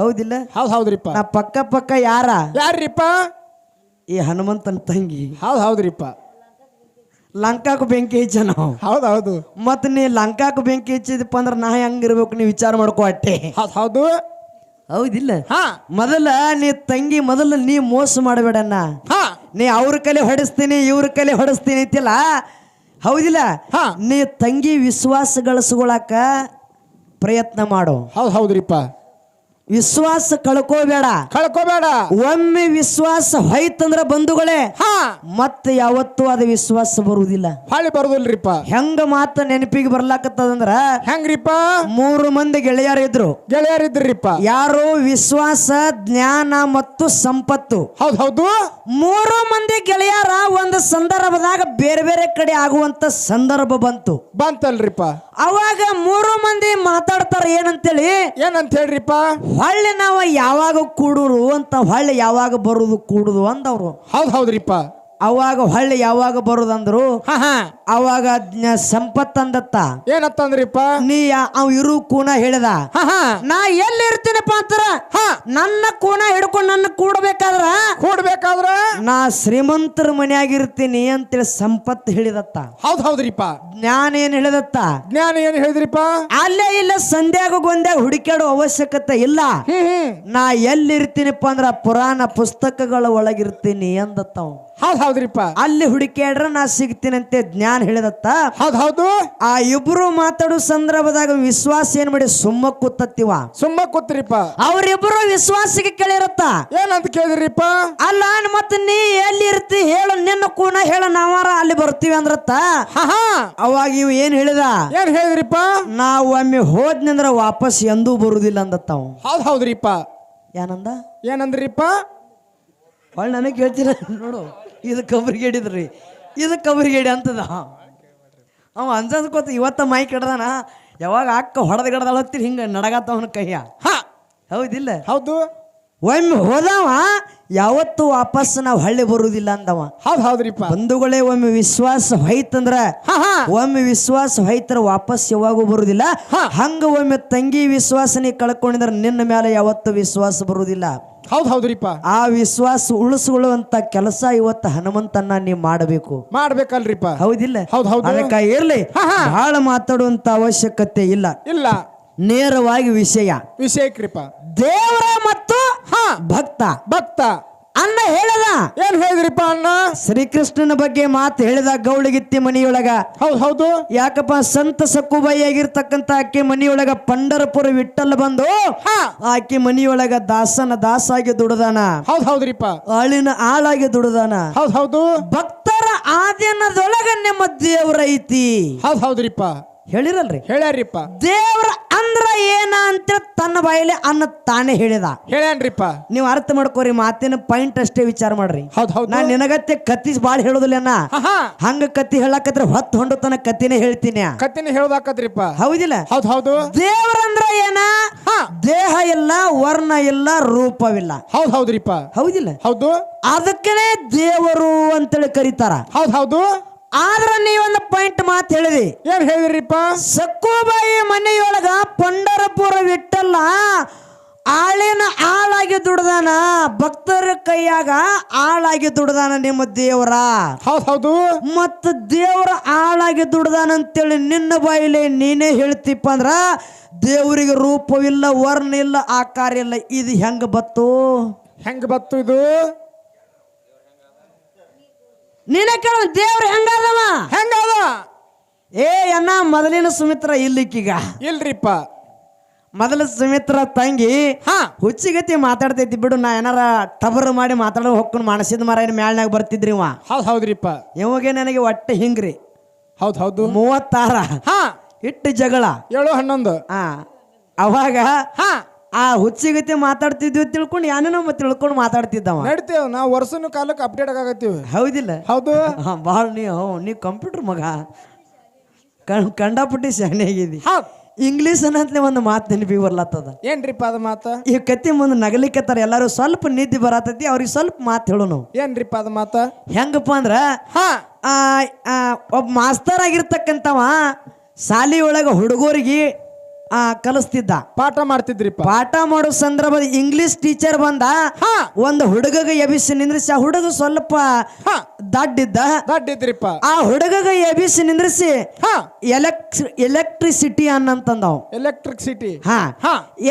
ಹೌದಿಲ್ಲ? ಹೌದ್ ಹೌದ್ರಿಪ್ಪ. ನಾ ಪಕ್ಕ ಯಾರ್ರಿಪ್ಪ? ಈ ಹನುಮಂತನ ತಂಗಿ. ಹೌದ್ ಹೌದ್ರಿಪ್ಪ. ಲಂಕಾಕು ಬೆಂಕಿ ಹಚ್ಚ ನಾವು. ಹೌದ್ ಹೌದು. ಮತ್ ನೀ ಲಂಕಾಕು ಬೆಂಕಿ ಹಚ್ಚಿದಪ್ಪ ಅಂದ್ರ ನಾ ಹೆಂಗಿರ್ಬೇಕು ನೀ ವಿಚಾರ ಮಾಡ್ಕೋ ಅಟ್ಟೆ. ಹೌದ್ ಹೌದು. ಹೌದಿಲ್ಲ? ಮೊದಲ ನೀ ತಂಗಿ ಮೊದಲ ನೀ ಮೋಸ ಮಾಡಬೇಡಣ್ಣ. ನೀ ಅವ್ರ ಕಲೆ ಹೊಡಿಸ್ತೀನಿ ಇವ್ರ ಕಲೆ ಹೊಡಿಸ್ತೀನಿ ಅಂತಿಲ್ಲ. ಹೌದಿಲ್ಲ? ನೀ ತಂಗಿ ವಿಶ್ವಾಸ ಗಳಿಸ್ಕೊಳಕ ಪ್ರಯತ್ನ ಮಾಡು. ಹೌದ್ ಹೌದ್ರಿಪ್ಪ. ವಿಶ್ವಾಸ ಕಳ್ಕೋಬೇಡ. ಒಮ್ಮೆ ವಿಶ್ವಾಸ ಹೋಯ್ತಂದ್ರ ಬಂಧುಗಳೇ ಮತ್ತೆ ಯಾವತ್ತೂ ಅದು ವಿಶ್ವಾಸ ಬರುವುದಿಲ್ಲ, ಹಾಳಿ ಬರುದಿಲ್ರಿಪ್ಪ. ಹೆಂಗ ಮಾತ ನೆನಪಿಗೆ ಬರ್ಲಾಕತ್ತದಂದ್ರ ಹೆಂಗ್ರಿಪ್ಪ? 3 ಮಂದಿ ಗೆಳೆಯರಿದ್ರಿಪ್ಪ. ಯಾರು? ವಿಶ್ವಾಸ, ಜ್ಞಾನ ಮತ್ತು ಸಂಪತ್ತು. ಹೌದ್ ಹೌದು. 3 ಮಂದಿ ಗೆಳೆಯರ ಒಂದು ಸಂದರ್ಭದಾಗ ಬೇರೆ ಬೇರೆ ಕಡೆ ಆಗುವಂತ ಸಂದರ್ಭ ಬಂತಲ್ರಿಪ್ಪ. ಅವಾಗ 3 ಮಂದಿ ಮಾತಾಡ್ತಾರ ಏನಂತೇಳಿ ಹೇಳ್ರಿಪ್ಪ? ಹೊಳ್ಳಿ ನಾವು ಯಾವಾಗ ಕೂಡುರು ಅಂತ, ಹೊಳ್ಳಿ ಯಾವಾಗ ಬರುದು ಕೂಡುದು ಅಂದವ್ರು. ಹೌದ್ ಹೌದ್ರಿಪ್ಪ. ಅವಾಗ ಹೊಳ್ಳಿ ಯಾವಾಗ ಬರುದಂದ್ರು ಅವಾಗ ಸಂಪತ್ ಅಂದತ್ತ. ಏನತ್ತಂದ್ರಿಪ್ಪ? ನೀ ಅವ್ ಇರು ಕೂನ ಹೇಳಿದ, ನಾ ಎಲ್ಲಿ ಇರ್ತೀನಪ್ಪ ಅಂತಾರ ನನ್ನ ಕೂನ ಹಿಡ್ಕೊಂಡು ನನ್ನ ಕೂಡ್ಬೇಕಾದ್ರ ನಾ ಶ್ರೀಮಂತರ ಮನ್ಯಾಗಿರ್ತೀನಿ ಅಂತೇಳಿ ಸಂಪತ್ ಹೇಳಿದತ್ತ. ಹೌದ್ ಹೌದ್ರಿಪ್ಪ. ಜ್ಞಾನ ಏನ್ ಹೇಳಿದತ್ತ? ಜ್ಞಾನ ಏನ್ ಹೇಳಿದ್ರಿಪ್ಪ? ಅಲ್ಲೇ ಇಲ್ಲ ಸಂಧ್ಯಾಗ ಗೊಂದ್ಯಾಗ ಹುಡುಕಾಡೋ ಅವಶ್ಯಕತೆ ಇಲ್ಲ. ನಾ ಎಲ್ಲಿರ್ತೀನಪ್ಪ ಅಂದ್ರ ಪುರಾಣ ಪುಸ್ತಕಗಳ ಒಳಗಿರ್ತೀನಿ ಅಂದತ್ತ. ಹೌದ್ ಹೌದ್ರಿಪ್ಪ. ಅಲ್ಲಿ ಹುಡುಕ್ಯಾಡ್ರ ನಾ ಸಿಗ್ತೀನಂತೆ ಜ್ಞಾನ ಹೇಳಿದತ್ತ. ಹೌದ್ ಹೌದು. ಆ ಇಬ್ರು ಮಾತಾಡೋ ಸಂದರ್ಭದಾಗ ವಿಶ್ವಾಸ ಏನ್ ಮಾಡಿ ಸುಮ್ಮ ಕೂತ್ರಿಪ್ಪ. ಅವ್ರಿಬ್ರು ವಿಶ್ವಾಸಕ್ಕೆ ಕೇಳಿರತ್ತ. ಏನಂತ ಕೇಳಿದ್ರಿಪ್ಪ? ಅಲ್ಲ ಮತ್ತ ನೀ ಎಲ್ಲಿ ಇರ್ತಿ ಹೇಳು, ನಿನ್ನ ಕೂನ ಹೇಳ, ನಾವಾರ ಅಲ್ಲಿ ಬರ್ತೀವಿ ಅಂದ್ರತ್ತ. ಅವಾಗ ಇವ್ ಏನ್ ಹೇಳಿದ್ರಿಪ್ಪ? ನಾವ್ ಒಮ್ಮೆ ಹೋದ್ನಂದ್ರ ವಾಪಸ್ ಎಂದೂ ಬರುದಿಲ್ಲ ಅಂದತ್ತಾವ. ಹೌದ್ ಹೌದ್ರಿಪ್ಪ. ಏನಂದ್ರಿಪ್ಪ? ಹೊಳ್ ನನಗೆ ಕೇಳ್ತೀರ ನೋಡು, ಇದು ಕಬ್ರಿಗೇಡಿದ್ರಿ, ಇದು ಕಬ್ರಿಗೇಡಿ ಅಂತದ. ಅವ ಅಂಜದ್ಕೋತ ಇವತ್ತ ಮೈ ಕೆಡ್ದಾನ, ಯಾವಾಗ ಅಕ್ಕ ಹೊಡೆದ ಗಡದಾಳ ಹತ್ತಿರ ಹಿಂಗ ನಡಗತ್ತವನ ಕೈಯ. ಹೌದಿಲ್ಲ? ಹೌದು. ಒಮ್ಮೆ ಹೋದವ ಯಾವತ್ತು ವಾಪಸ್ ನಾವು ಹಳ್ಳಿ ಬರುವುದಿಲ್ಲ ಅಂದವ. ಹೌದ್ ಹೌದ್ರಿಪ್ಪ. ಬಂಧುಗಳೇ, ಒಮ್ಮೆ ವಿಶ್ವಾಸ ಹೋಯ್ತಂದ್ರ ವಾಪಸ್ ಯಾವಾಗೂ ಬರುದಿಲ್ಲ. ಹಂಗ ಒಮ್ಮೆ ತಂಗಿ ವಿಶ್ವಾಸ ನೀ ಕಳ್ಕೊಂಡಿದ್ರ ನಿನ್ನ ಮೇಲೆ ಯಾವತ್ತು ವಿಶ್ವಾಸ ಬರುವುದಿಲ್ಲ. ಹೌದ್ ಹೌದ್ರಿಪ್ಪ. ಆ ವಿಶ್ವಾಸ ಉಳಿಸ್ಕೊಳ್ಳುವಂತ ಕೆಲಸ ಇವತ್ತು ಹನುಮಂತನ್ನ ನೀ ಮಾಡ್ಬೇಕಲ್ರಿಪ್ಪ. ಹೌದಿಲ್ಲ? ಹೌದ್ ಹೌದು. ಅದಕ್ಕ ಇರ್ಲಿ, ಬಹಳ ಮಾತಾಡುವಂತ ಅವಶ್ಯಕತೆ ಇಲ್ಲ. ನೇರವಾಗಿ ವಿಷಯಕ್ರಿಪ್ಪ. ದೇವರ ಮತ್ತು ಭಕ್ತ ಅನ್ನ ಹೇಳದ. ಏನ್ ಹೇಳಿದ್ರಿಪ್ಪ ಅಣ್ಣ? ಶ್ರೀಕೃಷ್ಣನ ಬಗ್ಗೆ ಮಾತು ಹೇಳಿದ ಗೌಳಿಗಿತ್ತಿ ಮನಿಯೊಳಗ. ಹೌದ್ ಹೌದು. ಯಾಕಪ್ಪ? ಸಂತ ಸಕ್ಕುಬಾಯಿ ಆಗಿರ್ತಕ್ಕಂತ ಆಕೆ ಮನಿಯೊಳಗ ಪಂಡರಪುರ ವಿಠ್ಠಲ ಬಂದು ಆಕೆ ಮನಿಯೊಳಗ ದಾಸಾಗಿ ದುಡದಾನ. ಹೌದ್ ಹೌದ್ರಿಪ್ಪ. ಆಳಾಗಿ ದುಡದಾನ. ಹೌದ್ ಹೌದು. ಭಕ್ತರ ಆದ್ಯನದೊಳಗ ನಿಮ್ಮ ದೇವರೈತಿ. ಹೌದ್ ಹೌದ್ರಿಪ್ಪ. ಹೇಳಿರಲ್ರಿ ಹೇಳ್ಯಾರಿಪ್ಪ ದೇವ್ರ ಅಂದ್ರ ಏನ ಅಂತ ತನ್ನ ಬಾಯಲ್ಲಿ ಅನ್ನ ತಾನೇ ಹೇಳಿದ ಹೇಳ್ಯಾನ್ರಿಪ್ಪ ನೀವು ಅರ್ಥ ಮಾಡ್ಕೋರಿ ಮಾತಿನ ಪಾಯಿಂಟ್ ಅಷ್ಟೇ ವಿಚಾರ ಮಾಡ್ರಿ ಹೌದು ನಾನ್ ನಿನಗತ್ತೆ ಕತ್ತಿ ಬಾಳ್ ಹೇಳುದಿಲ್ಲ ಹಂಗ ಕತ್ತಿ ಹೇಳಕತ್ರ ಹೊತ್ತು ಹೊಂಡು ತನ ಕತ್ತಿನೇ ಹೇಳ್ತೀನಿ ಕತ್ತಿನ ಹೇಳ್ದಾಕತ್ರಿಪ್ಪ ಹೌದಿಲ್ಲ ಹೌದು ದೇವರಂದ್ರ ಏನ ದೇಹ ಇಲ್ಲ ವರ್ಣ ಇಲ್ಲ ರೂಪವಿಲ್ಲ ಹೌದ್ರಿಪ್ಪ ಹೌದಿಲ್ಲ ಹೌದು ಅದಕ್ಕನೇ ದೇವರು ಅಂತೇಳಿ ಕರೀತಾರ ಹೌದು ಆದ್ರ ನೀವೊಂದು ಪಾಯಿಂಟ್ ಮಾತು ಹೇಳಿದಿ ಏನ್ ಹೇಳಿದ್ರಿಪ್ಪ ಸಕ್ಕುಬಾಯಿ ಮನೆಯೊಳಗ ಪಂಡರಪುರ ವಿಠಲ್ಲ ಆಳಿನ ಆಳಾಗಿ ದುಡ್ದಾನ ಭಕ್ತರ ಕೈಯಾಗ ಆಳಾಗಿ ದುಡ್ದಾನ ನಿಮ್ಮ ದೇವರ ಹೌದು ಮತ್ತ ದೇವರ ಆಳಾಗಿ ದುಡ್ದಾನ ಅಂತೇಳಿ ನಿನ್ನ ಬಾಯಿಲೆ ನೀನೇ ಹೇಳ್ತಿಪ್ಪ ಅಂದ್ರ ದೇವರಿಗೆ ರೂಪವಿಲ್ಲ ವರ್ಣ ಇಲ್ಲ ಆಕಾರ ಇಲ್ಲ ಇದು ಹೆಂಗ ಬತ್ತು ಹೆಂಗ ಬತ್ತು ಇದು ನೀನೇ ಕೇಳ ದೇವ್ರ ಹೆಂಗದವ ಹೆಂಗದ ಏ ಅಣ್ಣ ಮೊದಲಿನ ಸುಮಿತ್ರ ಇಲ್ಲಿಕ್ಕೀಗ ಇಲ್ರಿಪ್ಪ ಮೊದಲ ಸುಮಿತ್ರ ತಂಗಿ ಹುಚ್ಚಿಗತಿ ಮಾತಾಡ್ತೈತಿ ಬಿಡು ನಾ ಏನಾರ ಟಬರ್ ಮಾಡಿ ಮಾತಾಡೋ ಹೊಕ್ಕೊಂಡು ಮನಸಿದ ಮರ ಮ್ಯಾಳ್ನಾಗ ಬರ್ತಿದ್ರಿ ಇವ ಹೌದ್ರಿಪ್ಪ ಇವಾಗೆ ನನಗೆ ಒಟ್ಟೆ ಹಿಂಗ್ರಿ ಹೌದು 36 ಇಟ್ಟು ಜಗಳ 7-11 ಅವಾಗ ಆ ಹುಚ್ಚಿಗತಿ ಮಾತಾಡ್ತಿದ್ವಿ ತಿಳ್ಕೊಂಡು ಯಾನೇನೋ ತಿಳ್ಕೊಂಡು ಮಾತಾಡ್ತಿದ್ದವ ನಡಿತೇವ್ ನಾವು ವರ್ಷನ ಕಾಲಕ್ಕೆ ಅಪ್ಡೇಟ್ ಆಗತ್ತೀವಿ ಹೌದಿಲ್ಲ ಹೌದು ಭಾಳ ನೀ ಕಂಪ್ಯೂಟರ್ ಮಗ ಕಂಡಾಪಟ್ಟಿ ಶಾಣೆ ಆಗಿದಿ ಇಂಗ್ಲೀಷ್ ಅನ್ನತ್ಲೆ ಒಂದು ಮಾತು ನೆನಪಿಗೆ ಬರ್ಲತ್ತದ ಏನ್ರಿಪ್ಪ ಅದ ಮಾತ ಈ ಕತ್ತಿ ಮುಂದೆ ನಗಲಿಕ್ಕತ್ತಾರ ಎಲ್ಲಾರು ಸ್ವಲ್ಪ ನಿದ್ದೆ ಬರತೈತಿ ಅವ್ರಿಗೆ ಸ್ವಲ್ಪ ಮಾತು ಹೇಳೋನು ಏನ್ರಿಪ್ಪ ಅದ ಮಾತ ಹೆಂಗಪ್ಪ ಅಂದ್ರ ಒಬ್ಬ ಮಾಸ್ತರ್ ಆಗಿರ್ತಕ್ಕಂಥವ ಶಾಲಿ ಒಳಗ ಹುಡುಗರಿಗೆ ಕಲಿಸ್ತಿದ್ದ ಪಾಠ ಮಾಡ್ತಿದ್ರಿಪ್ಪ ಪಾಠ ಮಾಡೋ ಸಂದರ್ಭದ ಇಂಗ್ಲಿಷ್ ಟೀಚರ್ ಬಂದ ಒಂದು ಹುಡುಗಗ ಎಬಿಸಿ ನಿಂದ್ರಿಸಿ ಆ ಹುಡುಗ ಸ್ವಲ್ಪ ದಡ್ಡಿದ್ರಿಪ್ಪ ಆ ಹುಡುಗಗ ಎಬಿಸಿ ನಿಂದ್ರಿಸಿ ಎಲೆಕ್ಟ್ರಿಸಿಟಿ ಅನ್ನಂತಂದವ್ ಎಲೆಕ್ಟ್ರಿಸಿಟಿ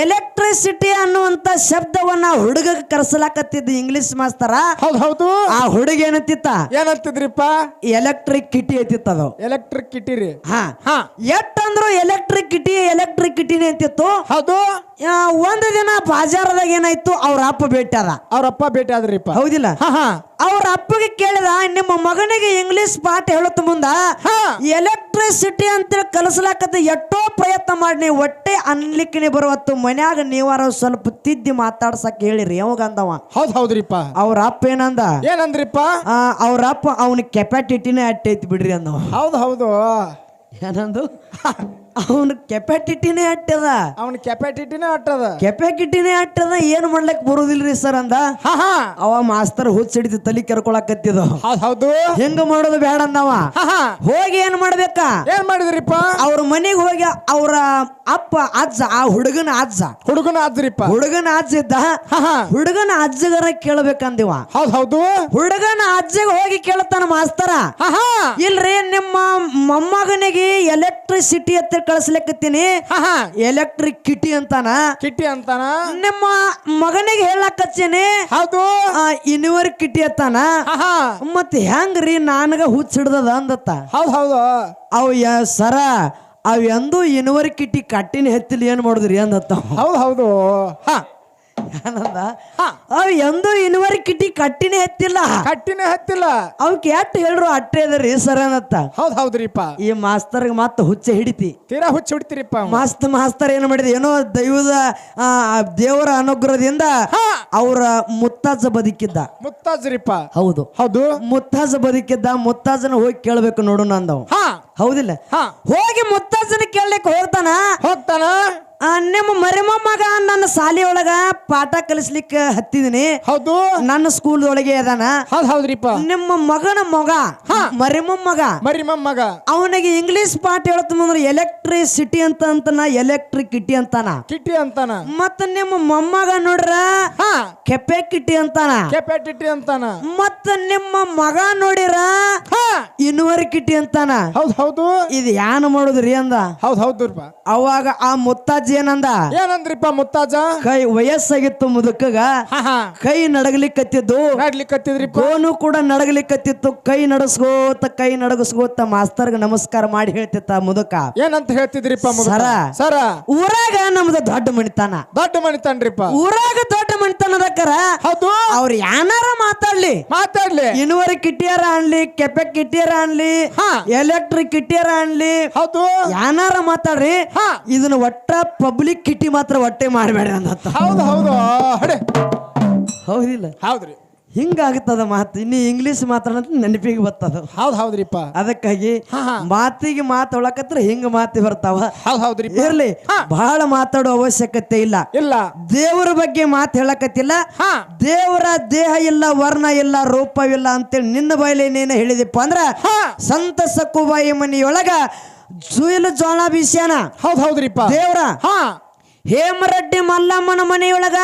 ಎಲೆಕ್ಟ್ರಿಸಿಟಿ ಅನ್ನುವಂತ ಶಬ್ದವನ್ನ ಹುಡುಗ ಕರ್ಸಲಾಕತ್ತಿದ್ದ ಇಂಗ್ಲಿಷ್ ಮಾಸ್ತರ ಹೌದು ಆ ಹುಡುಗ ಏನಂತಿದ್ರಿಪ್ಪ ಎಲೆಕ್ಟ್ರಿಕ್ ಕಿಟಿ ಐತಿತ್ತದು ಎಲೆಕ್ಟ್ರಿಕ್ ಕಿಟಿ ರೀ ಎಟ್ಟಂದ್ರು ಎಲೆಕ್ಟ್ರಿಕ್ ಕಿಟಿನೇ ಅಂತಿತ್ತು ಹೌದು ಒಂದು ದಿನ ಬಾಜಾರದಾಗ ಏನಾಯ್ತು ಅವ್ರ ಅಪ್ಪ ಭೇಟಿ ಆದ್ರಿಪ್ಪ ಹೌದಿಲ್ಲ ಅವ್ರ ಅಪ್ಪಗೆ ಕೇಳಿದ ನಿಮ್ಮ ಮಗನಿಗೆ ಇಂಗ್ಲಿಷ್ ಪಾಠ ಹೇಳುತ್ತ ಮುಂದ ಎಲೆಕ್ಟ್ರಿಸಿಟಿ ಅಂತ ಕಲಿಸ್ಲಾಕತ್ತ ಎಷ್ಟೋ ಪ್ರಯತ್ನ ಮಾಡಿ ನೀವು ಒಟ್ಟೆ ಅನ್ಲಿಕ್ಕೆ ಬರುವತ್ತು ಮನ್ಯಾಗ ನೀವಾರ ಸ್ವಲ್ಪ ತಿದ್ದಿ ಮಾತಾಡ್ಸಕ್ ಹೇಳಿರಿ ಯಾವಾಗ ಅಂದವ ಹೌದ್ರಿಪ್ಪ ಅವ್ರ ಅಪ್ಪ ಏನಂದ್ರಿಪ್ಪ ಅವ್ರ ಅಪ್ಪ ಅವನ ಕೆಪಾಟಿಟಿನೇ ಅಟ್ಟೈತಿ ಬಿಡ್ರಿ ಅಂದವ ಹೌದು ಏನಂದು ಅವನ ಕೆಪಾಟಿಟಿನೇ ಅಟ್ಟದ ಅವನ ಕೆಪಾಟಿಟಿನೇ ಅಟ್ಟದ ಏನ್ ಮಾಡ್ಲಕ್ ಬರುದಿಲ್ರಿ ಸರ್ ಅಂದ ಅವ ಮಾಸ್ತರ್ ಹುಚ್ಚಿಡಿದು ತಲಿ ಕೆರ್ಕೊಳಕತ್ತಿದ ಹೌದು ಹೆಂಗ ಮಾಡೋದು ಬೇಡ ಅಂದವ ಹೋಗಿ ಏನ್ ಮಾಡಿದ್ರಿಪ್ಪ ಅವ್ರ ಮನೆಗೆ ಹೋಗಿ ಅವ್ರ ಅಪ್ಪ ಅಜ್ಜ ಆ ಹುಡುಗನ ಅಜ್ಜ ಇದ್ದ ಹುಡುಗನ ಅಜ್ಜಗರ ಕೇಳ್ಬೇಕಂದಿವ ಹೌದು ಹುಡುಗನ ಅಜ್ಜಗ ಹೋಗಿ ಕೇಳ್ತಾನ ಮಾಸ್ತರ ಇಲ್ರಿ ನಿಮ್ಮ ಮೊಮ್ಮಗನಿಗೆ ಎಲೆಕ್ಟ್ರಿಸಿಟಿ ಅಂತ ಕಳಿಸ್ಲಿಕ್ಕತ್ತೀನಿ ಎಲೆಕ್ಟ್ರಿಕ್ ಕಿಟಿ ಅಂತಾನ ನಿಮ್ಮ ಮಗನಿಗೆ ಹೇಳಕತ್ತೀನಿ ಹೌದು ಇನ್ವರ್ ಕಿಟಿ ಅಂತಾನ ಮತ್ತೆ ಹೆಂಗ್ರಿ ನನಗ ಹುಚ್ಚಿಡ್ದದ ಅಂದತ್ತ ಹೌದು ಅವ್ ಸರ ಅವ್ ಎಂದೂ ಇನ್ವರ್ ಕಿಟಿ ಕಟ್ಟಿನ ಹೆತ್ತಿಲಿ ಏನ್ ಮಾಡುದ್ರಿ ಅಂದತ್ತ ಹೌದು ಏನಂದ ಅವ್ ಎಂದೂ ಇನ್ವರ್ ಕಿಟಿ ಕಟ್ಟಿನೇ ಹತ್ತಿಲ್ಲ ಅವಕ್ಕೆ ಎಟ್ಟು ಹೇಳ್ರು ಅಟ್ಟೆ ಅದರಿ ಸರ್ ಅನ್ನತ್ತ ಹೌದ್ರಿಪ್ಪ ಈ ಮಾಸ್ತರ್ಗೆ ಮತ್ತ ಹುಚ್ಚ ಹಿಡಿತಿ ತೀರಾ ಹುಚ್ಚ ಹಿಡಿತಿರಿಪ್ಪ ಮಾಸ್ತರ್ ಏನ್ ಮಾಡಿದ ಏನೋ ದೇವರ ಅನುಗ್ರಹದಿಂದ ಅವ್ರ ಮುತ್ತಾಜ ಬದುಕಿದ್ದ ಮುತ್ತಾಜ್ರಿಪ್ಪ ಹೌದು ಮುತ್ತಾಜ ಬದುಕಿದ್ದ ಮುತ್ತಾಜನ ಹೋಗಿ ಕೇಳ್ಬೇಕು ನೋಡು ನಂದವ್ ಹೌದಿಲ್ಲ ಹೋಗಿ ಮುತ್ತಾಜನ ಕೇಳಲಿಕ್ಕೆ ಹೋಗ್ತಾನ ನಿಮ್ಮ ಮರಿಮೊಮ್ಮಗ ನನ್ನ ಶಾಲೆ ಒಳಗ ಪಾಠ ಕಲಿಸ್ಲಿಕ್ಕೆ ಹತ್ತಿದೀನಿ ಹೌದು ನನ್ನ ಸ್ಕೂಲ್ ಒಳಗೆ ಅದಾನ ಹೌದ್ರಿಪ್ಪ ನಿಮ್ಮ ಮಗನ ಮರಿಮೊಮ್ಮಗ ಅವನಿಗೆ ಇಂಗ್ಲಿಷ್ ಪಾಠ ಹೇಳ್ತಂದ್ರೆ ಎಲೆಕ್ಟ್ರಿಸಿಟಿ ಅಂತಾನ ಎಲೆಕ್ಟ್ರಿಕ್ ಕಿಟಿ ಅಂತಾನ ಮತ್ತ ನಿಮ್ಮ ಮೊಮ್ಮಗ ನೋಡ್ರ ಕೆಪಾಟಿಟಿ ಅಂತಾನ ಮತ್ತ ನಿಮ್ಮ ಮಗ ನೋಡಿರ ಇನ್ವರ್ ಕಿಟಿ ಅಂತಾನ ಹೌದು ಇದು ಯಾನ್ ಮಾಡುದ್ರಿ ಅಂದ ಹೌದ್ರಿಪ್ಪ ಅವಾಗ ಆ ಮುತ್ತಾಜಿ ಏನಂದ್ರಿಪ್ಪ ಮುತ್ತಾಜ ಕೈ ವಯಸ್ಸಾಗಿತ್ತು ಮುದುಕಗ ಕೈ ನಡಗಲಿಕ್ಕತ್ತಿದ್ದು ಗೋನು ಕೂಡ ನಡಗಲಿಕ್ಕತ್ತಿತ್ತು ಕೈ ನಡಸ್ಕೋ ನಡ್ಕೋತ ಕೈ ನಡಗಿಸ್ಕೋತ ಮಾಸ್ತರ್ಗ ನಮಸ್ಕಾರ ಮಾಡಿ ಹೇಳ್ತಿತ್ತ ಮುದುಕ ಏನಂತ ಹೇಳ್ತಿದ್ರಿಪ್ಪ ಮುದುಕ? ಸರ. ಸರ ಊರಾಗ ನಮ್ದು ದೊಡ್ಡ ಮಣಿತಾನ, ದೊಡ್ಡ ಮನಿತನ್ರಿಪ್ಪ. ಊರಾಗ ದೊಡ್ಡ ಮಣಿತಾನದಕ್ಕರ ಹೌದು, ಅವ್ರು ಯಾನಾರ ಮಾತಾಡ್ಲಿ, ಮಾತಾಡ್ಲಿ. ಇನುವರಿ ಕಿಟ್ಟಿಯಾರ ಅನ್ಲಿ, ಕೆಪೆ ಕಿಟ್ಟಿಯಾರ ಅನ್ಲಿ, ಹಾ. ಎಲೆಕ್ಟ್ರಿಕ್ ಕಿಟ್ಟಿಯಾರ ಅನ್ಲಿ, ಹೌದು, ಯಾನಾರ ಮಾತಾಡ್ರಿ, ಹಾ. ಇದನ್ನ ಒಟ್ಟ ಪಬ್ಲಿಕ್ ಕಿಟ್ಟಿ ಮಾತ್ರ ಒಟ್ಟೆ ಮಾಡಬೇಡ್ರಿ ಅಂತ. ಹೌದು ಹೌದು ಹಡೆ ಹೌದಿಲ್ಲ? ಹೌದ್ರಿ, ಹಿಂಗಾಗ್ತದ ಮಾತು. ಇನ್ನು ಇಂಗ್ಲಿಷ್ ಮಾತಾಡೋದು ನೆನಪಿಗೆ ಬರ್ತದ. ಹೌದ್ ಹೌದ್ರಿಪ್ಪ. ಅದಕ್ಕಾಗಿ ಹಾ, ಹಾ. ಮಾತಿಗೆ ಮಾತಾಡಕತ್ರ ಹಿಂಗ ಮಾತಿ ಬರ್ತಾವ. ಹೌದ್ ಹೌದ್ರಿಪ್ಪ. ಇರ್ಲಿ, ಹಾ. ಬಹಳ ಮಾತಾಡೋ ಅವಶ್ಯಕತೆ ಇಲ್ಲ. ಇಲ್ಲ. ದೇವರ ಬಗ್ಗೆ ಮಾತು ಹೇಳಕತ್ತಿಲ್ಲ. ಹಾ. ದೇವರ ದೇಹ ಇಲ್ಲ, ವರ್ಣ ಇಲ್ಲ, ರೂಪವಿಲ್ಲ ಅಂತೇಳಿ ನಿನ್ನ ಬಾಯಲ್ಲಿ ನೀನು ಹೇಳಿದಿಪ್ಪ ಅಂದ್ರ ಹಾ. ಸಂತ ಸಕ್ಕುಬಾಯಿ ಮನಿಯೊಳಗ ಸುಯಿಲು ಜೋಳ ಬೀಸ್ಯಾನ ಹೌದ್ ಹೌದ್ರಿಪ್ಪ. ದೇವ್ರ. ಹಾ. ಹೇಮರೆಡ್ಡಿ ಮಲ್ಲಮ್ಮನ ಮನೆಯೊಳಗ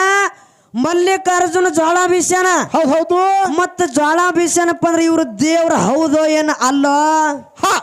ಮಲ್ಲಿಕಾರ್ಜುನ ಜ್ವಾಳ ಬೀಸ್ಯಾನ. ಹೌದ್ ಹೌದು. ಮತ್ತ ಜ್ವಾಳ ಬೀಸ್ಯಾನಪ್ಪ ಅಂದ್ರೆ ಇವ್ರು ದೇವ್ರ ಹೌದೋ ಏನ ಅಲ್ಲೋ? ಹಾ.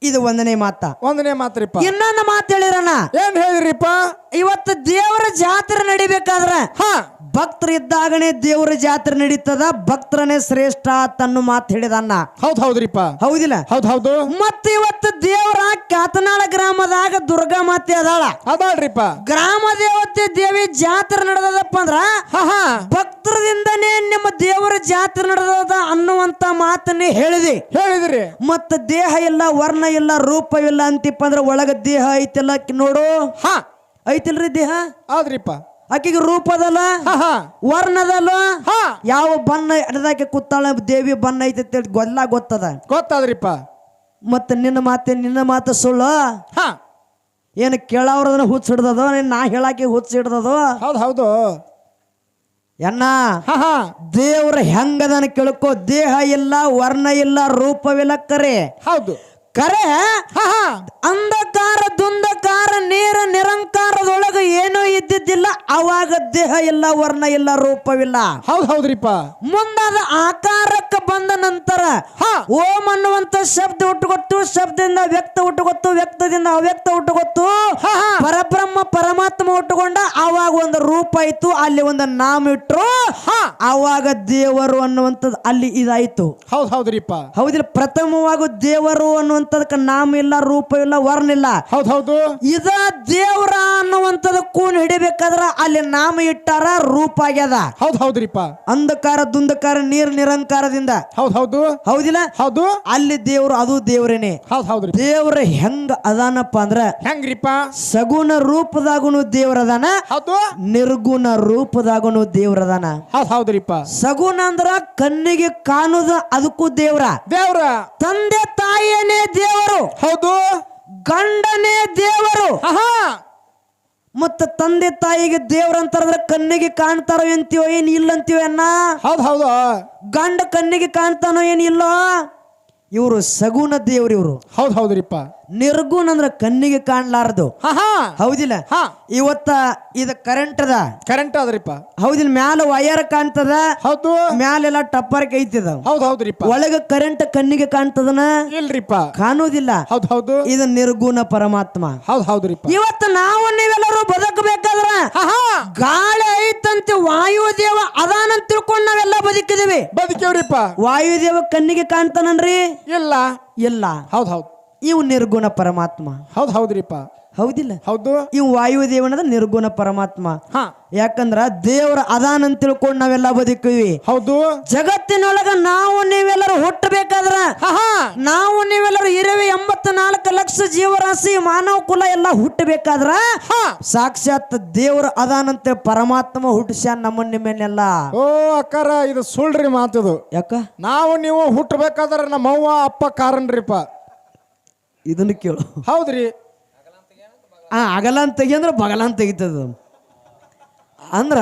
ಇದು ಒಂದನೇ ಮಾತ. ಒಂದನೇ ಮಾತ್ರಿಪ್ಪ. ಇನ್ನೊಂದು ಮಾತು ಹೇಳಿರಣ. ಏನ್ ಹೇಳಿರಿಪ್ಪ? ಇವತ್ತು ದೇವರ ಜಾತ್ರೆ ನಡಿಬೇಕಾದ್ರ ಹಾ. ಭಕ್ತರು ಇದ್ದಾಗನೇ ದೇವರ ಜಾತ್ರೆ ನಡೀತದ, ಭಕ್ತರನೇ ಶ್ರೇಷ್ಠ ತನ್ನ ಮಾತು ಹೇಳಿದನ್ನ. ಹೌದ್ ಹೌದ್ರಿಪ್ಪ. ಹೌದಿಲ್ಲ? ಹೌದ್ ಹೌದು. ಮತ್ತ ಇವತ್ತು ದೇವರ ಕ್ಯಾತನಾಳ ಗ್ರಾಮದಾಗ ದುರ್ಗಾ ಮಾತೆ ಅದಾಳ. ಅದಾಳ್ರಿಪ್ಪ. ಗ್ರಾಮ ದೇವತೆ ದೇವಿ ಜಾತ್ರೆ ನಡೆದದಪ್ಪ ಅಂದ್ರ ಹಾ ಹಾ. ಭಕ್ತರದಿಂದನೇ ನಿಮ್ಮ ದೇವರ ಜಾತ್ರೆ ನಡೆದದ ಅನ್ನುವಂತ ಮಾತನ್ನೇ ಹೇಳಿದಿ. ಹೇಳಿದ್ರಿ. ಮತ್ತ ದೇಹ ಇಲ್ಲ, ವರ್ಣ ಇಲ್ಲ, ರೂಪವಿಲ್ಲ ಅಂತಿಪ್ಪ ಅಂದ್ರ ಒಳಗ ದೇಹ ಐತಿಲ್ಲ ನೋಡು. ಹಾ. ಐತಿಲ್ರಿ ದೇಹ? ಹೌದ್ರಿಪ್ಪ. ಆಕೆಗೆ ರೂಪದಲ್ಲ, ಹಾ ಹಾ. ವರ್ಣದಲ್ಲ, ಹಾ. ಯಾವ ಬಣ್ಣ ಹಿಡ್ದಾಕೆ ಕೂತಾಳ ದೇವಿ ಬಣ್ಣ ಐತಿ ಗೊಲ್ಲ ಗೊತ್ತದ. ಗೊತ್ತಾದ್ರಿಪ್ಪ. ಮತ್ತ ನಿನ್ನ ಮಾತು ಸುಳ್ಳು. ಹಾ. ಏನು ಕೇಳವ್ರದನ್ನ ಹುಚ್ಚ ಹಿಡ್ದದೋ, ನಾ ಹೇಳಾಕೆ ಹುಚ್ಚ ಹಿಡ್ದದೋ? ಹೌದ್ ಹೌದು. ಎನ್ನ ಹಾ ಹಾ. ದೇವ್ರ ಹೆಂಗದನ ಕೇಳ್ಕೋ. ದೇಹ ಇಲ್ಲ, ವರ್ಣ ಇಲ್ಲ, ರೂಪವಿಲ್ಲ, ಕರೆ ಹೌದು. ಕರೆ. ಹಾ ಹಾ. ಅಂಧಕಾರ ದುಂಧಕಾರ ನೀರ ನಿರಂಕಾರದೊಳಗ ಏನೂ ಇದ್ದಿದ್ದಿಲ್ಲ. ಅವಾಗ ದೇಹ ಇಲ್ಲ, ವರ್ಣ ಇಲ್ಲ, ರೂಪವಿಲ್ಲ. ಹೌದ್ ಹೌದ್ರಿಪ್ಪ. ಮುಂದಾದ ಆಕಾರಕ್ಕೆ ಬಂದ ನಂತರ ಹಾ. ಓಂ ಅನ್ನುವಂತ ಶಬ್ದ ಹುಟ್ಟುಕೊಟ್ಟು, ಶಬ್ದದಿಂದ ವ್ಯಕ್ತ ಹುಟ್ಟುಕೊತ್ತು, ವ್ಯಕ್ತದಿಂದ ಅವ್ಯಕ್ತ ಹುಟ್ಟುಕೊತ್ತು, ಹಾ ಹಾ. ಪರಬ್ರಹ್ಮ ಪರಮಾತ್ಮ ಹುಟ್ಟುಕೊಂಡ. ಅವಾಗ ಒಂದು ರೂಪ ಆಯ್ತು, ಅಲ್ಲಿ ಒಂದು ನಾಮ ಇಟ್ರು. ಹಾ. ಅವಾಗ ದೇವರು ಅನ್ನುವಂಥದ್ದು ಅಲ್ಲಿ ಇದಾಯ್ತು. ಹೌದ್ ಹೌದ್ರಿಪ್ಪ. ಹೌದಿಲ್ಲ? ಪ್ರಥಮವಾಗಿ ದೇವರು ಅನ್ನುವಂಥದಕ್ಕೆ ನಾಮ ಇಲ್ಲ, ರೂಪ ಇಲ್ಲ, ವರ್ಣ ಇಲ್ಲ. ಹೌದ್ ಹೌದು. ಇದ ದೇವ್ರ ಅನ್ನುವಂಥದ್ದು ಕೂನ್ ಹಿಡಿಬೇಕಾದ್ರ ಅಲ್ಲಿ ನಾಮ ಇಟ್ಟಾರ, ರೂಪ ಆಗ್ಯದ. ಹೌದ್ ಹೌದ್ರಿಪ್ಪ. ಅಂಧಕಾರ ದುಂಧಕಾರ ನೀರ್ ನಿರಂಕಾರದಿಂದ. ಹೌದ್ ಹೌದು. ಹೌದಿಲ್ಲ? ಹೌದು. ಅಲ್ಲಿ ದೇವ್ರು ಅದು ದೇವ್ರೇನೆ. ಹೌದ್ ಹೌದ್ರಿ. ದೇವ್ರ ಹೆಂಗ ಅದಾನಪ್ಪ ಅಂದ್ರ ಹೆಂಗ್ರಿಪ್ಪ? ಸಗುಣ ರೂಪದಾಗನು ದೇವ್ರದಾನ, ಹೌದು. ನಿರ್ಗುಣ ರೂಪದಾಗನು ದೇವ್ರದಾನ. ಹೌದ್ ಹೌದ್ರಿಪ್ಪ. ಸಗುಣ ಅಂದ್ರ ಕಣ್ಣಿಗೆ ಕಾಣುದ, ಅದಕ್ಕೂ ದೇವ್ರ. ದೇವ್ರ. ತಂದೆ ತಾಯಿಯೇ ದೇವರು, ಹೌದು. ಗಂಡನೇ ದೇವರು. ಆಹಾ. ಮತ್ತ ತಂದೆ ತಾಯಿಗೆ ದೇವ್ರ ಅಂತಾರ, ಕಣ್ಣಿಗೆ ಕಾಣ್ತಾರೋ ಎಂತೀವೋ ಏನ್ ಇಲ್ಲ ಅಂತೀವ ಅನ್ನ. ಹೌದ್ ಹೌದು. ಗಂಡ ಕಣ್ಣಿಗೆ ಕಾಣ್ತಾನೋ ಏನಿಲ್ಲ. ಇವರು ಸಗುಣ ದೇವ್ರು. ಇವರು ಹೌದ್ ಹೌದ್ರಿಪ್ಪ. ನಿರ್ಗುಣ ಅಂದ್ರ ಕಣ್ಣಿಗೆ ಕಾಣ್ಲಾರದು. ಆಹಾ. ಹೌದಿಲ್ಲ? ಹಾ. ಇವತ್ತ ಇದ ಕರೆಂಟ್ ಅದ. ಕರೆಂಟ್ ಅದ್ರಿಪ್ಪ. ಹೌದಿಲ್ಲ? ಮ್ಯಾಲ ವಯರ್ ಕಾಣ್ತದ, ಹೌದು. ಮ್ಯಾಲೆಲ್ಲ ಟಪ್ಪರ್ ಕೈತದ. ಹೌದ್ ಹೌದ್ರಿಪ್ಪ. ಒಳಗ ಕರೆಂಟ್ ಕಣ್ಣಿಗೆ ಕಾಣ್ತದನ? ಇಲ್ರಿಪ್ಪ. ಕಾಣುವುದಿಲ್ಲ. ಹೌದ್ ಹೌದು. ಇದು ನಿರ್ಗುಣ ಪರಮಾತ್ಮ. ಹೌದ್ ಹೌದ್ರಿಪ್ಪ. ಇವತ್ತು ನಾವು ನೀವೆಲ್ಲರೂ ಬದುಕಬೇಕಾದ್ರ ಆಹಾ. ಗಾಳಿ ಐತಂತೆ, ವಾಯುದೇವ ಅದಾನಂತ ತಿಳ್ಕೊಂಡು ನಾವೆಲ್ಲ ಬದುಕಿದೀವಿ. ಬದುಕೇವ್ರಿಪ್ಪ. ವಾಯುದೇವ ಕಣ್ಣಿಗೆ ಕಾಣ್ತಾನನ್ರಿ? ಇಲ್ಲ. ಇಲ್ಲ. ಹೌದ್ ಹೌದ್. ಇವು ನಿರ್ಗುಣ ಪರಮಾತ್ಮ. ಹೌದ್ ಹೌದ್ರಿಪ್ಪ. ಹೌದಿಲ್ಲ? ಹೌದು. ಇವು ವಾಯುದೇವನದ ನಿರ್ಗುಣ ಪರಮಾತ್ಮ. ಹಾ. ಯಾಕಂದ್ರ ದೇವರ ಅದಾನಂತ ತಿಳ್ಕೊಂಡು ನಾವೆಲ್ಲ ಬದುಕಿವಿ. ಹೌದು. ಜಗತ್ತಿನೊಳಗ ನಾವು ನೀವೆಲ್ಲರೂ ಹುಟ್ಟಬೇಕಾದ್ರ ಆಹಾ. ನಾವು ನೀವೆಲ್ಲರೂ 84 ಲಕ್ಷ ಜೀವರಾಶಿ ಮಾನವ ಕುಲ ಎಲ್ಲ ಹುಟ್ಟಬೇಕಾದ್ರ ಹಾ. ಸಾಕ್ಷಾತ್ ದೇವರ ಅದಾನಂತ ಪರಮಾತ್ಮ ಹುಟ್ಟಿಸ್ಯಾನ ನಮ್ಮನ್ನ ನಿಮ್ಮನ್ನೆಲ್ಲ. ಓ ಅಕ್ಕಾರ, ಇದು ಸುಳ್ಳ್ರಿ ಮಾತಿದು. ಯಾಕ? ನಾವು ನೀವು ಹುಟ್ಟಬೇಕಾದ್ರ ನಮ್ಮವ್ವ ಅಪ್ಪ ಕಾರನ್ರಿಪ್ಪ. ಇದನ್ನ ಕೇಳು. ಹೌದ್ರಿ. ಅಗಲ ಅಂತ ತೆಗಿ ಅಂದ್ರೆ ಬಗಲ ಅಂತ ತೆಗಿತದ. ಅಂದ್ರ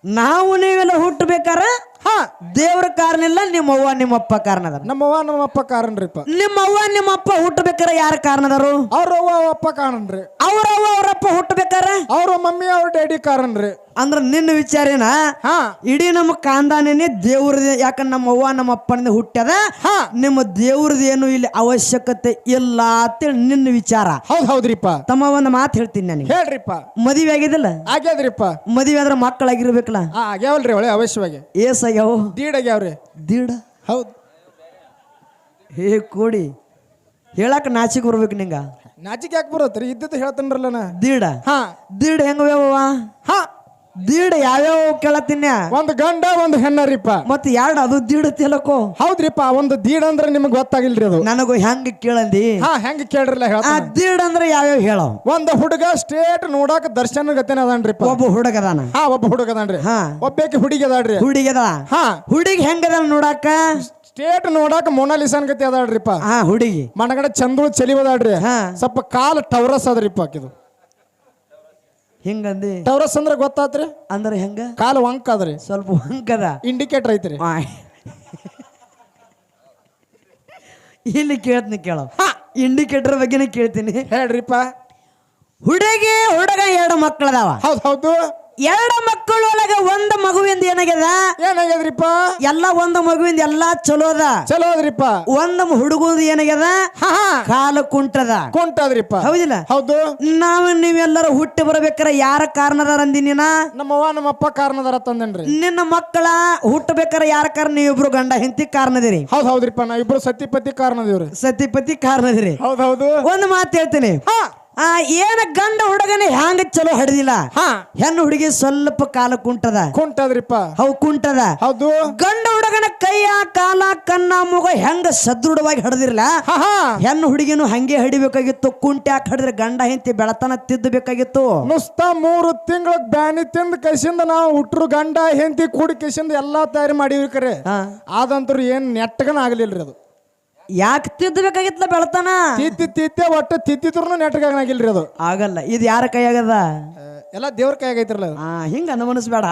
ನಾವು ನೀವೆಲ್ಲ ಹುಟ್ಟಬೇಕಾರ ಹಾ. ದೇವ್ರ ಕಾರಣ ಇಲ್ಲ, ನಿಮ್ಮವ್ವ ನಿಮ್ಮಪ್ಪ ಕಾರಣ ಅದಾರ. ನಮ್ಮವ್ವ ನಮ್ಮಪ್ಪ ಕಾರನ್ರಿಪ್ಪ. ನಿಮ್ಮವ್ವ ನಿಮ್ಮಪ್ಪ ಹುಟ್ಟಬೇಕಾರ ಯಾರ ಕಾರಣ ಅದಾರು? ಅವ್ರವ್ವ ಅಪ್ಪ ಕಾರನ್ರಿ. ಅವ್ರವ್ವ ಅವರಪ್ಪ ಹುಟ್ಟಬೇಕಾರ ಅವ್ರ ಮಮ್ಮಿ ಅವ್ರ ಡ್ಯಾಡಿ ಕಾರನ್ರಿ. ಅಂದ್ರ ನಿನ್ನ ವಿಚಾರೇನ? ಹಾ. ಇಡೀ ನಮ್ಮ ಕಾಂದಾನೇನೆ ದೇವ್ರದೇ. ಯಾಕಂದ್ರೆ ನಮ್ಮ ಅವ್ವ ನಮ್ಮ ಅಪ್ಪನಿಂದ ಹುಟ್ಟ್ಯದ. ಹಾ. ನಿಮ್ಮ ದೇವ್ರದೇನು ಇಲ್ಲಿ ಅವಶ್ಯಕತೆ ಇಲ್ಲ ಅಂತೇಳಿ ನಿನ್ನ ವಿಚಾರ. ಹೌದ್ ಹೌದ್ರಿಪ್ಪ. ತಮ್ಮ ಒಂದು ಮಾತು ಹೇಳ್ತೀನಿ ನನಗೆ. ಹೇಳ್ರಿಪ್ಪ. ಮದುವೆ ಆಗಿದಿಲ್ಲ? ಆಗ್ಯಾದ್ರಿಪ್ಪ. ಮದುವೆ ಆದ್ರೆ ಮಕ್ಕಳಾಗಿರ್ಬೇಕಲ್ಲ? ಆಗ್ಯಾವಲ್ರಿ ಒಳ್ಳೆ ಅವಶ್ಯವಾಗಿ. ಏಸಾಗ್ಯಾವ? ದೀಡ್ ಆಗ್ಯಾವ್ರಿ. ದೀಡ? ಹೌದ್. ಹೇ ಕೂಡಿ ಹೇಳಕ್ ನಾಚಿಕ್ ಬರ್ಬೇಕು ನಿಂಗ ನಾಚಿಕೆ ಯಾಕೆ ಬರತ್ರಿ ಇದ್ದದ್ದು ಹೇಳ್ತೇನ್ರಲ್ಲ ನಾ ದೀಡ ಹಾ ದೀಡ್ ಹೆಂಗ ವ್ಯವ ಹಾ ದೀಡ್ ಯಾವ್ಯಾವ ಕೇಳತ್ತೀನ್ಯ ಒಂದು ಗಂಡ ಒಂದು ಹೆಣ್ಣರಿಪ್ಪ ಮತ್ ಎರಡು ಅದು ದೀಡ್ ತಿಲಕೋ ಹೌದ್ರಿಪ್ಪ ಒಂದು ದೀಡ್ ಅಂದ್ರೆ ನಿಮ್ಗೆ ಗೊತ್ತಾಗಿಲ್ರಿ ಅದು ನನಗೂ ಹೆಂಗ ಕೇಳಂದಿ ಹಾ ಹೆಂಗ್ ಕೇಳ್ರಲ್ಲ ಆ ಹೇಳ್ತಾನ ದೀಡ್ ಅಂದ್ರೆ ಯಾವ್ಯಾವ ಹೇಳೋ ಒಂದು ಹುಡುಗ ಸ್ಟೇಟ್ ನೋಡಾಕ ದರ್ಶನ ಗತಿನ ಅದನ್ರಿಪ್ಪ ಒಬ್ಬ ಹುಡುಗದಾನ ಹಾ ಒಬ್ಬ ಹುಡುಗ ಅದಾನ್ರಿ ಹಾ ಒಬ್ಬಾಕಿ ಹುಡುಗಿ ಅದಾಳ್ರಿ ಹುಡುಗದ ಹಾ ಹುಡುಗಿ ಹೆಂಗದ ನೋಡಾಕ ಸ್ಟೇಟ್ ನೋಡಾಕ ಮೊನಾಲಿಸನ್ ಗತಿ ಅದಾಳ್ರಿಪ್ಪ ಹಾ ಹುಡುಗಿ ಮನಗಡೆ ಚಂದಳು ಚಲಿ ಅದಾಳ್ರಿ ಹಾ ಸ್ವಲ್ಪ ಕಾಲ ಟವರಸ್ ಅದ್ರಿಪ್ಪ ಆಕಿದು ಹಿಂಗಂದಿ ಟವರಸ್ ಅಂದ್ರೆ ಗೊತ್ತಾತ್ರಿ ಅಂದ್ರೆ ಹೆಂಗ ಕಾಲು ವಂಕ ಅದ್ರಿ ಸ್ವಲ್ಪ ಹಂಕದ ಇಂಡಿಕೇಟರ್ ಐತ್ರಿ ಇಲ್ಲಿ ಕೇಳ್ತೀನಿ ಕೇಳೋ ಇಂಡಿಕೇಟರ್ ಬಗ್ಗೆನೇ ಕೇಳ್ತೀನಿ ಹೇಳ್ರಿಪ್ಪ ಹುಡುಗಿ ಹುಡುಗ ಎರಡು ಮಕ್ಕಳದಾವ ಹೌದ್ ಹೌದು ಎರಡು ಮಕ್ಕಳೊಳಗ ಒಂದು ಮಗುವಿಂದ ಏನಾಗ್ಯದ ಏನಾಗ್ಯದ್ರಿಪ್ಪ ಎಲ್ಲ ಒಂದು ಮಗುವಿಂದ ಎಲ್ಲಾ ಚಲೋ ಅದ ಚಲೋ ಅದ್ರಿಪ್ಪ ಒಂದು ಹುಡುಗದ ಏನಾಗ್ಯದ ಹಾ ಹಾ ಕಾಲ ಕುಂಟದ ಕುಂಟದ್ರಿಪ್ಪ ಹೌದಿಲ್ಲ ಹೌದು ನಾವ್ ನೀವೆಲ್ಲರೂ ಹುಟ್ಟಿ ಬರ್ಬೇಕಾರ ಯಾರ ಕಾರಣದಾರ ಅಂದಿನ ನಮ್ಮವ್ವ ನಮ್ಮಪ್ಪ ಕಾರಣದಾರ ತಂದನ್ರಿ ನಿನ್ನ ಮಕ್ಕಳ ಹುಟ್ಟಬೇಕಾರ ಯಾರ ಕಾರಣ ನೀವಿಬ್ರು ಗಂಡ ಹೆಂಡತಿ ಕಾರಣದಿರಿ ಹೌದ್ ಹೌದ್ರಿಪ್ಪ ನಾ ಇಬ್ರು ಸತಿಪತಿ ಕಾರಣದೇವ್ರಿ ಸತಿಪತಿ ಕಾರಣದಿರಿ ಹೌದ್ ಹೌದು ಒಂದು ಮಾತು ಹೇಳ್ತೀನಿ ಹಾ ಏನ ಗಂಡ ಹುಡುಗನೇ ಹ್ಯಾಂಗ ಚಲೋ ಹಡ್ದಿಲ್ಲ ಹಾ ಹೆಣ್ಣು ಹುಡುಗಿ ಸ್ವಲ್ಪ ಕಾಲ ಕುಂಟದ ಕುಂಟದ್ರಿಪ್ಪ ಹೌ ಕುಂಟದ ಹೌದು ಗಂಡ ಹುಡುಗನ ಕೈಯ ಕಾಲ ಕನ್ನ ಮುಗ ಹೆಂಗ ಸದೃಢವಾಗಿ ಹಡದಿರ್ಲ ಹಾ ಹಾ ಹೆಣ್ಣು ಹುಡುಗಿನೂ ಹಂಗೆ ಹಡಿಬೇಕಾಗಿತ್ತು ಕುಂಟೆ ಯಾಕೆ ಹಡಿದ್ರೆ ಗಂಡ ಹೆಂಡತಿ ಬೆಳತನ ತಿದ್ದಬೇಕಾಗಿತ್ತು ನುಸ್ತ 3 ತಿಂಗಳ ಬ್ಯಾನಿ ತಿಂದ ಕಸಿಂದ ನಾವು ಹುಟ್ರು ಗಂಡ ಹೆಂಡತಿ ಕೂಡಿ ಕಸಿಂದ ಎಲ್ಲಾ ತಯಾರಿ ಮಾಡಿವಿ ಕರೆ ಆದಂತರು ಏನ್ ನೆಟ್ಟಗನ ಆಗ್ಲಿಲ್ರಿ ಅದು ಯಾಕೆ ತಿದ್ದಬೇಕಾಗಿತ್ತಲ್ಲ ಬೆಳತನ ತಿತ್ತೆ ಒಟ್ಟು ತಿತ್ತಿದ್ರು ನೆಟ್ಟಗಾಗಿಲ್ರಿ ಅದು ಆಗಲ್ಲ ಇದು ಯಾರ ಕೈಯಾಗದ ಎಲ್ಲ ದೇವ್ರ ಕೈಯಾಗೈತ್ರಲ್ಲ ಅದು ಹಿಂಗ ಅನುಮಾನಿಸ್ಬೇಡ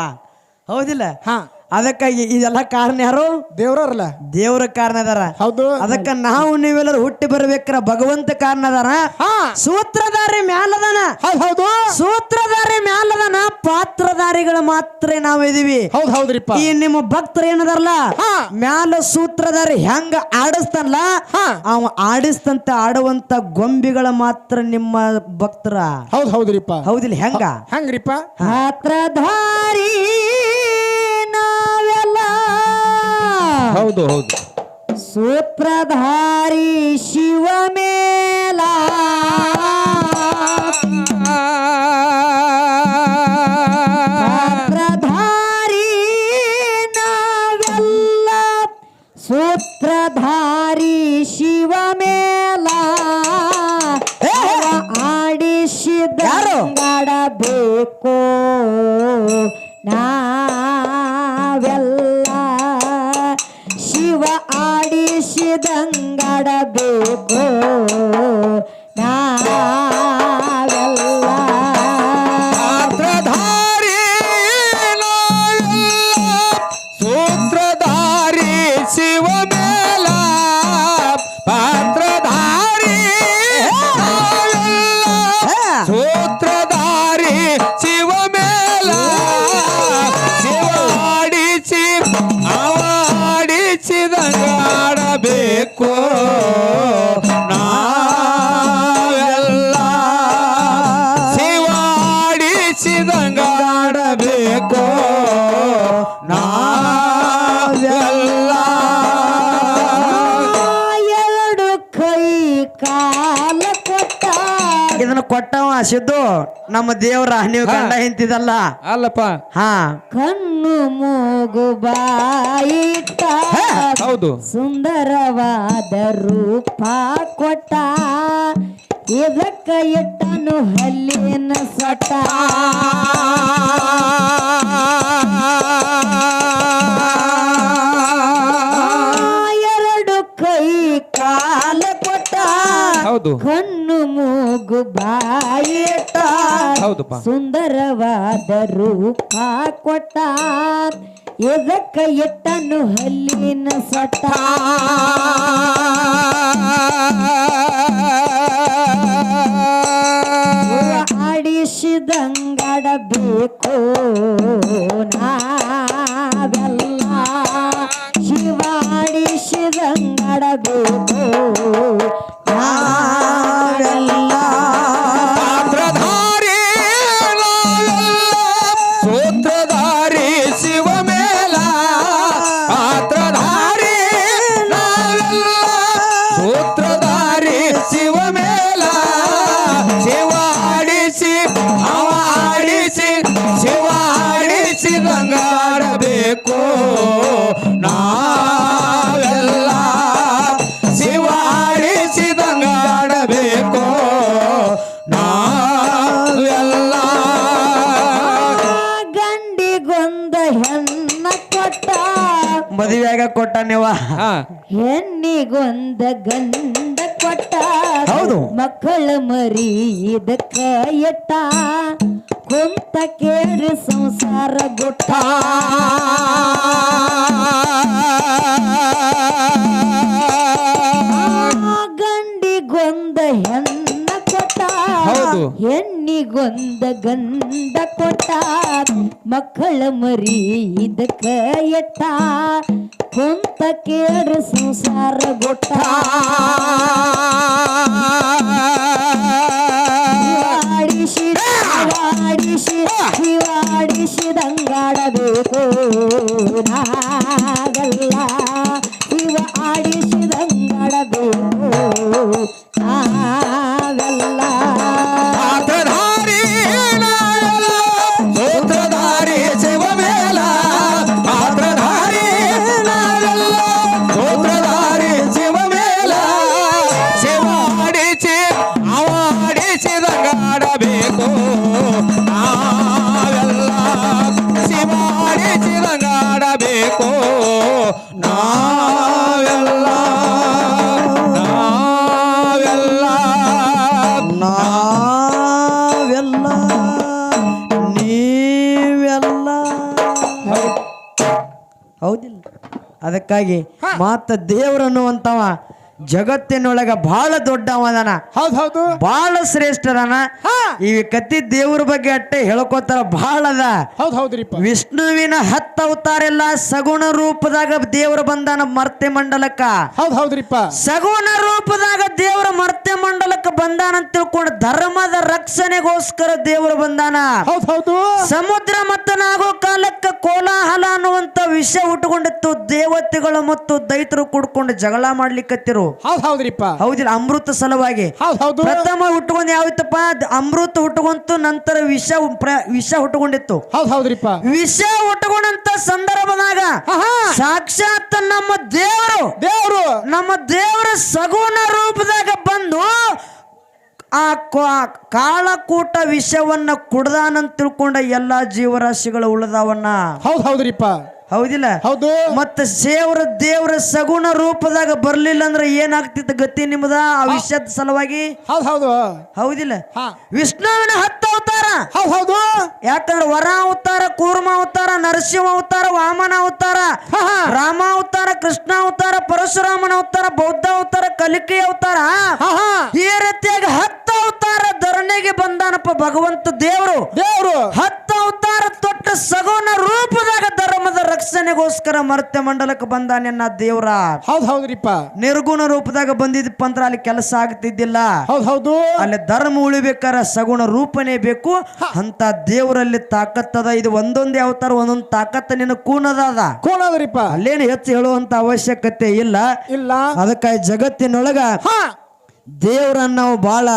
ಹೌದಿಲ್ಲ ಹಾ ಅದಕ್ಕಾಗಿ ಇದೆಲ್ಲ ಕಾರಣ ಯಾರು ದೇವ್ರಲ್ಲ ದೇವ್ರ ಕಾರಣ ಅದಾರ ಹೌದು ಅದಕ್ಕ ನಾವು ನೀವೆಲ್ಲರೂ ಹುಟ್ಟಿ ಬರ್ಬೇಕಾರ ಭಗವಂತ ಕಾರಣ ಅದಾರ ಹಾ ಸೂತ್ರಧಾರಿ ಮ್ಯಾಲದನ ಹೌದ್ ಹೌದು ಸೂತ್ರಧಾರಿ ಮ್ಯಾಲದನ ಪಾತ್ರಧಾರಿಗಳು ಮಾತ್ರ ನಾವ್ ಇದೀವಿ ಹೌದ್ ಹೌದ್ರಿಪ್ಪ ಈ ನಿಮ್ಮ ಭಕ್ತರು ಏನದಾರಲ್ಲ ಹಾ ಮ್ಯಾಲ ಸೂತ್ರಧಾರಿ ಹೆಂಗ ಆಡಿಸ್ತಾನಲ್ಲ ಹಾ ಅವ ಆಡಿಸ್ತಂತ ಆಡುವಂತ ಗೊಂಬಿಗಳ ಮಾತ್ರ ನಿಮ್ಮ ಭಕ್ತರ ಹೌದ್ ಹೌದ್ರಿಪ್ಪ ಹೌದಿಲ್ಲ ಹೆಂಗ ಹಂಗ್ರಿಪ್ಪ ಪಾತ್ರಧಾರಿ ನಾವೆಲ್ಲ ಹೌದು ಹೌದು ಸೂತ್ರಧಾರಿ ಶಿವ ಮೇಲ ಪಾತ್ರಧಾರಿ ನಾವೆಲ್ಲ ಸೂತ್ರಧಾರಿ ಶಿವ ಮೇಲ ಆಡಿಸಿದಡಬೇಕು ನಾವೆಲ್ಲ ಶಿವ ಆಡಿಸಿದಂಗಡಬೇಕು ನಾವೆಲ್ಲ ಪಾತ್ರಧಾರಿ ಸೂತ್ರಧಾರಿ ಶಿವ ಮೇಲ ಪಾತ್ರಧಾರಿ ಸೂತ್ರಧಾರಿ ಶಿವ ಮೇಲ ಶಿವಾಡಿಸಿ ಅವಾಡಿಸಿದಂಗಾಡಬೇಕು ನಾವೆಲ್ಲ ಶಿವಾಡಿಸಿದಂಗಾಡಬೇಕು ನಾವೆಲ್ಲ ಎರಡು ಕೈ ಕಾಲ ಕೊಟ್ಟ ಇದನ್ನ ಕೊಟ್ಟವ ಸಿದ್ದು ನಮ್ಮ ದೇವ್ರ ನೀವು ಗಂಡ ಹೆಂತಿದಲ್ಲ ಅಲ್ಲಪ್ಪ ಹಾ ಕಣ್ಣು ಮೂಗು ಬಾಯಿಟ್ಟ ಹೌದು ಸುಂದರವಾದ ರೂಪ ಕೊಟ್ಟ ಇದಕ್ಕ ಇಟ್ಟನು ಹಲ್ಲಿನ ಸಟ ಎರಡು ಕೈ ಕಾಲ ಕೊಟ್ಟ ಹೌದು ಕಣ್ಣು ಮೂಗು ಬಾಯಿಟ್ಟ ಹೌದಪ್ಪ ಸುಂದರವಾದ ರೂಪ ಕೊಟ್ಟ ಇದಕ್ಕ ಇಟ್ಟನು ಹಲ್ಲಿನ ಸಟ ಆಡಿಸಿದಂಗಡಬೇಕು ನಾವೆಲ್ಲ ಶಿವ ಆಡಿಸಿದಂಗಡಬೇಕು ನಾವೆಲ್ಲ ಪಾತ್ರಧಾರಿ ಸೂತ್ರಧಾರಿ ಶಿವ ಮೇಲ ಪಾತ್ರಧಾರಿ ನೀವು ಹೆಣ್ಣಿಗೊಂದ ಗಂಡ ಕೊಟ್ಟ ಹೌದು. ಮಕ್ಕಳ ಮರಿ ಇದಕ್ಕ ಎಟ್ಟ ಕುಂತ ಕೇಳಿ ಸಂಸಾರ ಗುಟ್ಟ ಗಂಡಿಗೊಂದ ಹೆಣ್ಣ ಕೊಟ್ಟ ಹೌದು. ಹೆಣ್ಣಿಗೊಂದ ಗಂಡ ಕೊಟ್ಟ ಮಕ್ಕಳ ಮರಿ ಇದಕ್ಕ ಎಟ್ಟ ಕುಂತ ಕೇಳಿ ಸಂಸಾರ ಗುಟ್ಟ ಶಿವಾಡಿಸಿದಂಗಾಡಬೇಕು ನಾಗಲ್ಲ ಶಿವ ಆಡಿಸಿದಂಗಾಡಬೇಕು ನಾವೆಲ್ಲ ಸೂತ್ರಧಾರಿ ಶಿವ ಮೇಲ ಪಾತ್ರಧಾರಿ ಸೂತ್ರಧಾರಿ ಶಿವ ಮೇಲ ಶಿವಾಡಿಸಿ ಅವಾಡಿಸಿದಂಗಾಡಬೇಕು ನಾವೆಲ್ಲ ಶಿವಾಡಿಸಿದಂಗಾಡಬೇಕು ನಾವೆಲ್ಲ ನಾವೆಲ್ಲ ನಾವೆಲ್ಲ ನೀವೆಲ್ಲ ಹೌದಿಲ್ಲ ಅದಕ್ಕಾಗಿ ಮಾತ ದೇವರನ್ನುವಂತವ ಜಗತ್ತಿನೊಳಗ ಬಹಳ ದೊಡ್ಡವದನ ಹೌದು ಬಹಳ ಶ್ರೇಷ್ಠದನ ಈ ಕತ್ತಿ ದೇವ್ರ ಬಗ್ಗೆ ಅಟ್ಟೆ ಹೇಳ್ಕೋತಾರ ಬಹಳ ಅದ ಹೌದ್ರಿಪ್ಪ ವಿಷ್ಣುವಿನ 10 ಅವತಾರ ಎಲ್ಲ ಸಗುಣ ರೂಪದಾಗ ದೇವ್ರ ಬಂದಾನ ಮರ್ತ್ಯ ಮಂಡಲಕ್ಕ ಹೌದ್ರಿಪ್ಪ ಸಗುಣ ರೂಪದಾಗ ದೇವರ ಮರ್ತ್ಯ ಮಂಡಲಕ್ಕೆ ಬಂದಾನ ಅಂತ ತಿಳ್ಕೊಂಡು ಧರ್ಮದ ರಕ್ಷಣೆಗೋಸ್ಕರ ದೇವರು ಬಂದಾನ ಹೌದು ಸಮುದ್ರ ಮತ್ತನಾಗೋ ಕಾಲಕ್ಕೆ ಕೋಲಾಹಲ ಅನ್ನುವಂತ ವಿಷಯ ಹುಟ್ಟುಕೊಂಡಿತ್ತು ದೇವತೆಗಳು ಮತ್ತು ದೈತರು ಕೂಡ್ಕೊಂಡು ಜಗಳ ಮಾಡ್ಲಿಕ್ಕತ್ತಿರು ಹೌದ್ರಿಪ್ಪ ಹೌದಿಲ್ಲ ಅಮೃತ ಸಲುವಾಗಿ ಹೌದು ಪ್ರಥಮ ಹುಟ್ಟುಕೊಂಡು ಯಾವಿತ್ತಪ್ಪ ಅಮೃತ ಹುಟ್ಟುಕೊಂತು ನಂತರ ವಿಷ ಹುಟ್ಟುಕೊಂಡಿತ್ತು ಹೌದ್ರಿಪ್ಪ ವಿಷ ಹುಟ್ಟುಕೊಂಡಂತ ಸಂದರ್ಭದಾಗ ಸಾಕ್ಷಾತ್ ನಮ್ಮ ದೇವರು ನಮ್ಮ ದೇವರ ಸಗುಣ ರೂಪದಾಗ ಬಂದು ಆ ಕಾಳಕೂಟ ವಿಷವನ್ನ ಕುಡ್ದಾನಂತ ತಿಳ್ಕೊಂಡ ಎಲ್ಲಾ ಜೀವರಾಶಿಗಳು ಉಳಿದವನ್ನ ಹೌದ್ರಿಪ್ಪ ಹೌದಿಲ್ಲ ಹೌದು ಮತ್ತೆ ದೇವರ ಸಗುಣ ರೂಪದಾಗ ಬರ್ಲಿಲ್ಲ ಅಂದ್ರೆ ಏನಾಗ್ತಿತ್ತು ಗತಿ ನಿಮ್ಮದ ಆ ವಿಷಯದ ಸಲುವಾಗಿ ಹೌದು ಹೌದಿಲ್ಲ ವಿಷ್ಣುವಿನ 10 ಅವತಾರ ಹೌದು ಯಾಕಂದ್ರೆ ವರ ಅವತಾರ ಕೂರ್ಮ ಅವತಾರ ನರಸಿಂಹ ಅವತಾರ ವಾಮನ ಅವತಾರ ರಾಮ ಅವತಾರ ಕೃಷ್ಣ ಅವತಾರ ಪರಶುರಾಮನ ಅವತಾರ ಬೌದ್ಧ ಅವತಾರ ಕಲಿಕೆ ಅವತಾರ ಈ ರೀತಿಯಾಗಿ 10 ಅವತಾರ ಧರಣಿಗೆ ಬಂದಾನಪ್ಪ ಭಗವಂತ ದೇವರು 10 ಅವತಾರ ತೊಟ್ಟ ಸಗುಣ ರೂಪದಾಗ ಧರ್ಮದ ರಕ್ಷಣೆಗೋಸ್ಕರ ಮರ್ತ್ಯ ಮಂಡಲಕ್ಕೆ ಬಂದಾನೆನ್ನ ದೇವ್ರ ಹೌದ್ರಿಪ್ಪ ನಿರ್ಗುಣ ರೂಪದಾಗ ಬಂದಿದ್ದಪ್ಪ ಅಂದ್ರ ಅಲ್ಲಿ ಕೆಲಸ ಆಗ್ತಿದ್ದಿಲ್ಲ ಹೌದು ಅಲ್ಲಿ ಧರ್ಮ ಉಳಿಬೇಕಾರ ಸಗುಣ ರೂಪನೇ ಬೇಕು ಅಂತ ದೇವರಲ್ಲಿ ತಾಕತ್ತದ ಇದು ಒಂದೊಂದೇ ಅವತಾರ ಒಂದೊಂದು ತಾಕತ್ತ ನಿನ್ನ ಕೂನದ್ರಿಪ್ಪ ಅಲ್ಲೇನು ಹೆಚ್ಚು ಹೇಳುವಂತ ಅವಶ್ಯಕತೆ ಇಲ್ಲ ಅದಕ್ಕಾಗಿ ಜಗತ್ತಿನೊಳಗ ದೇವ್ರನ್ನ ನಾವು ಬಹಳ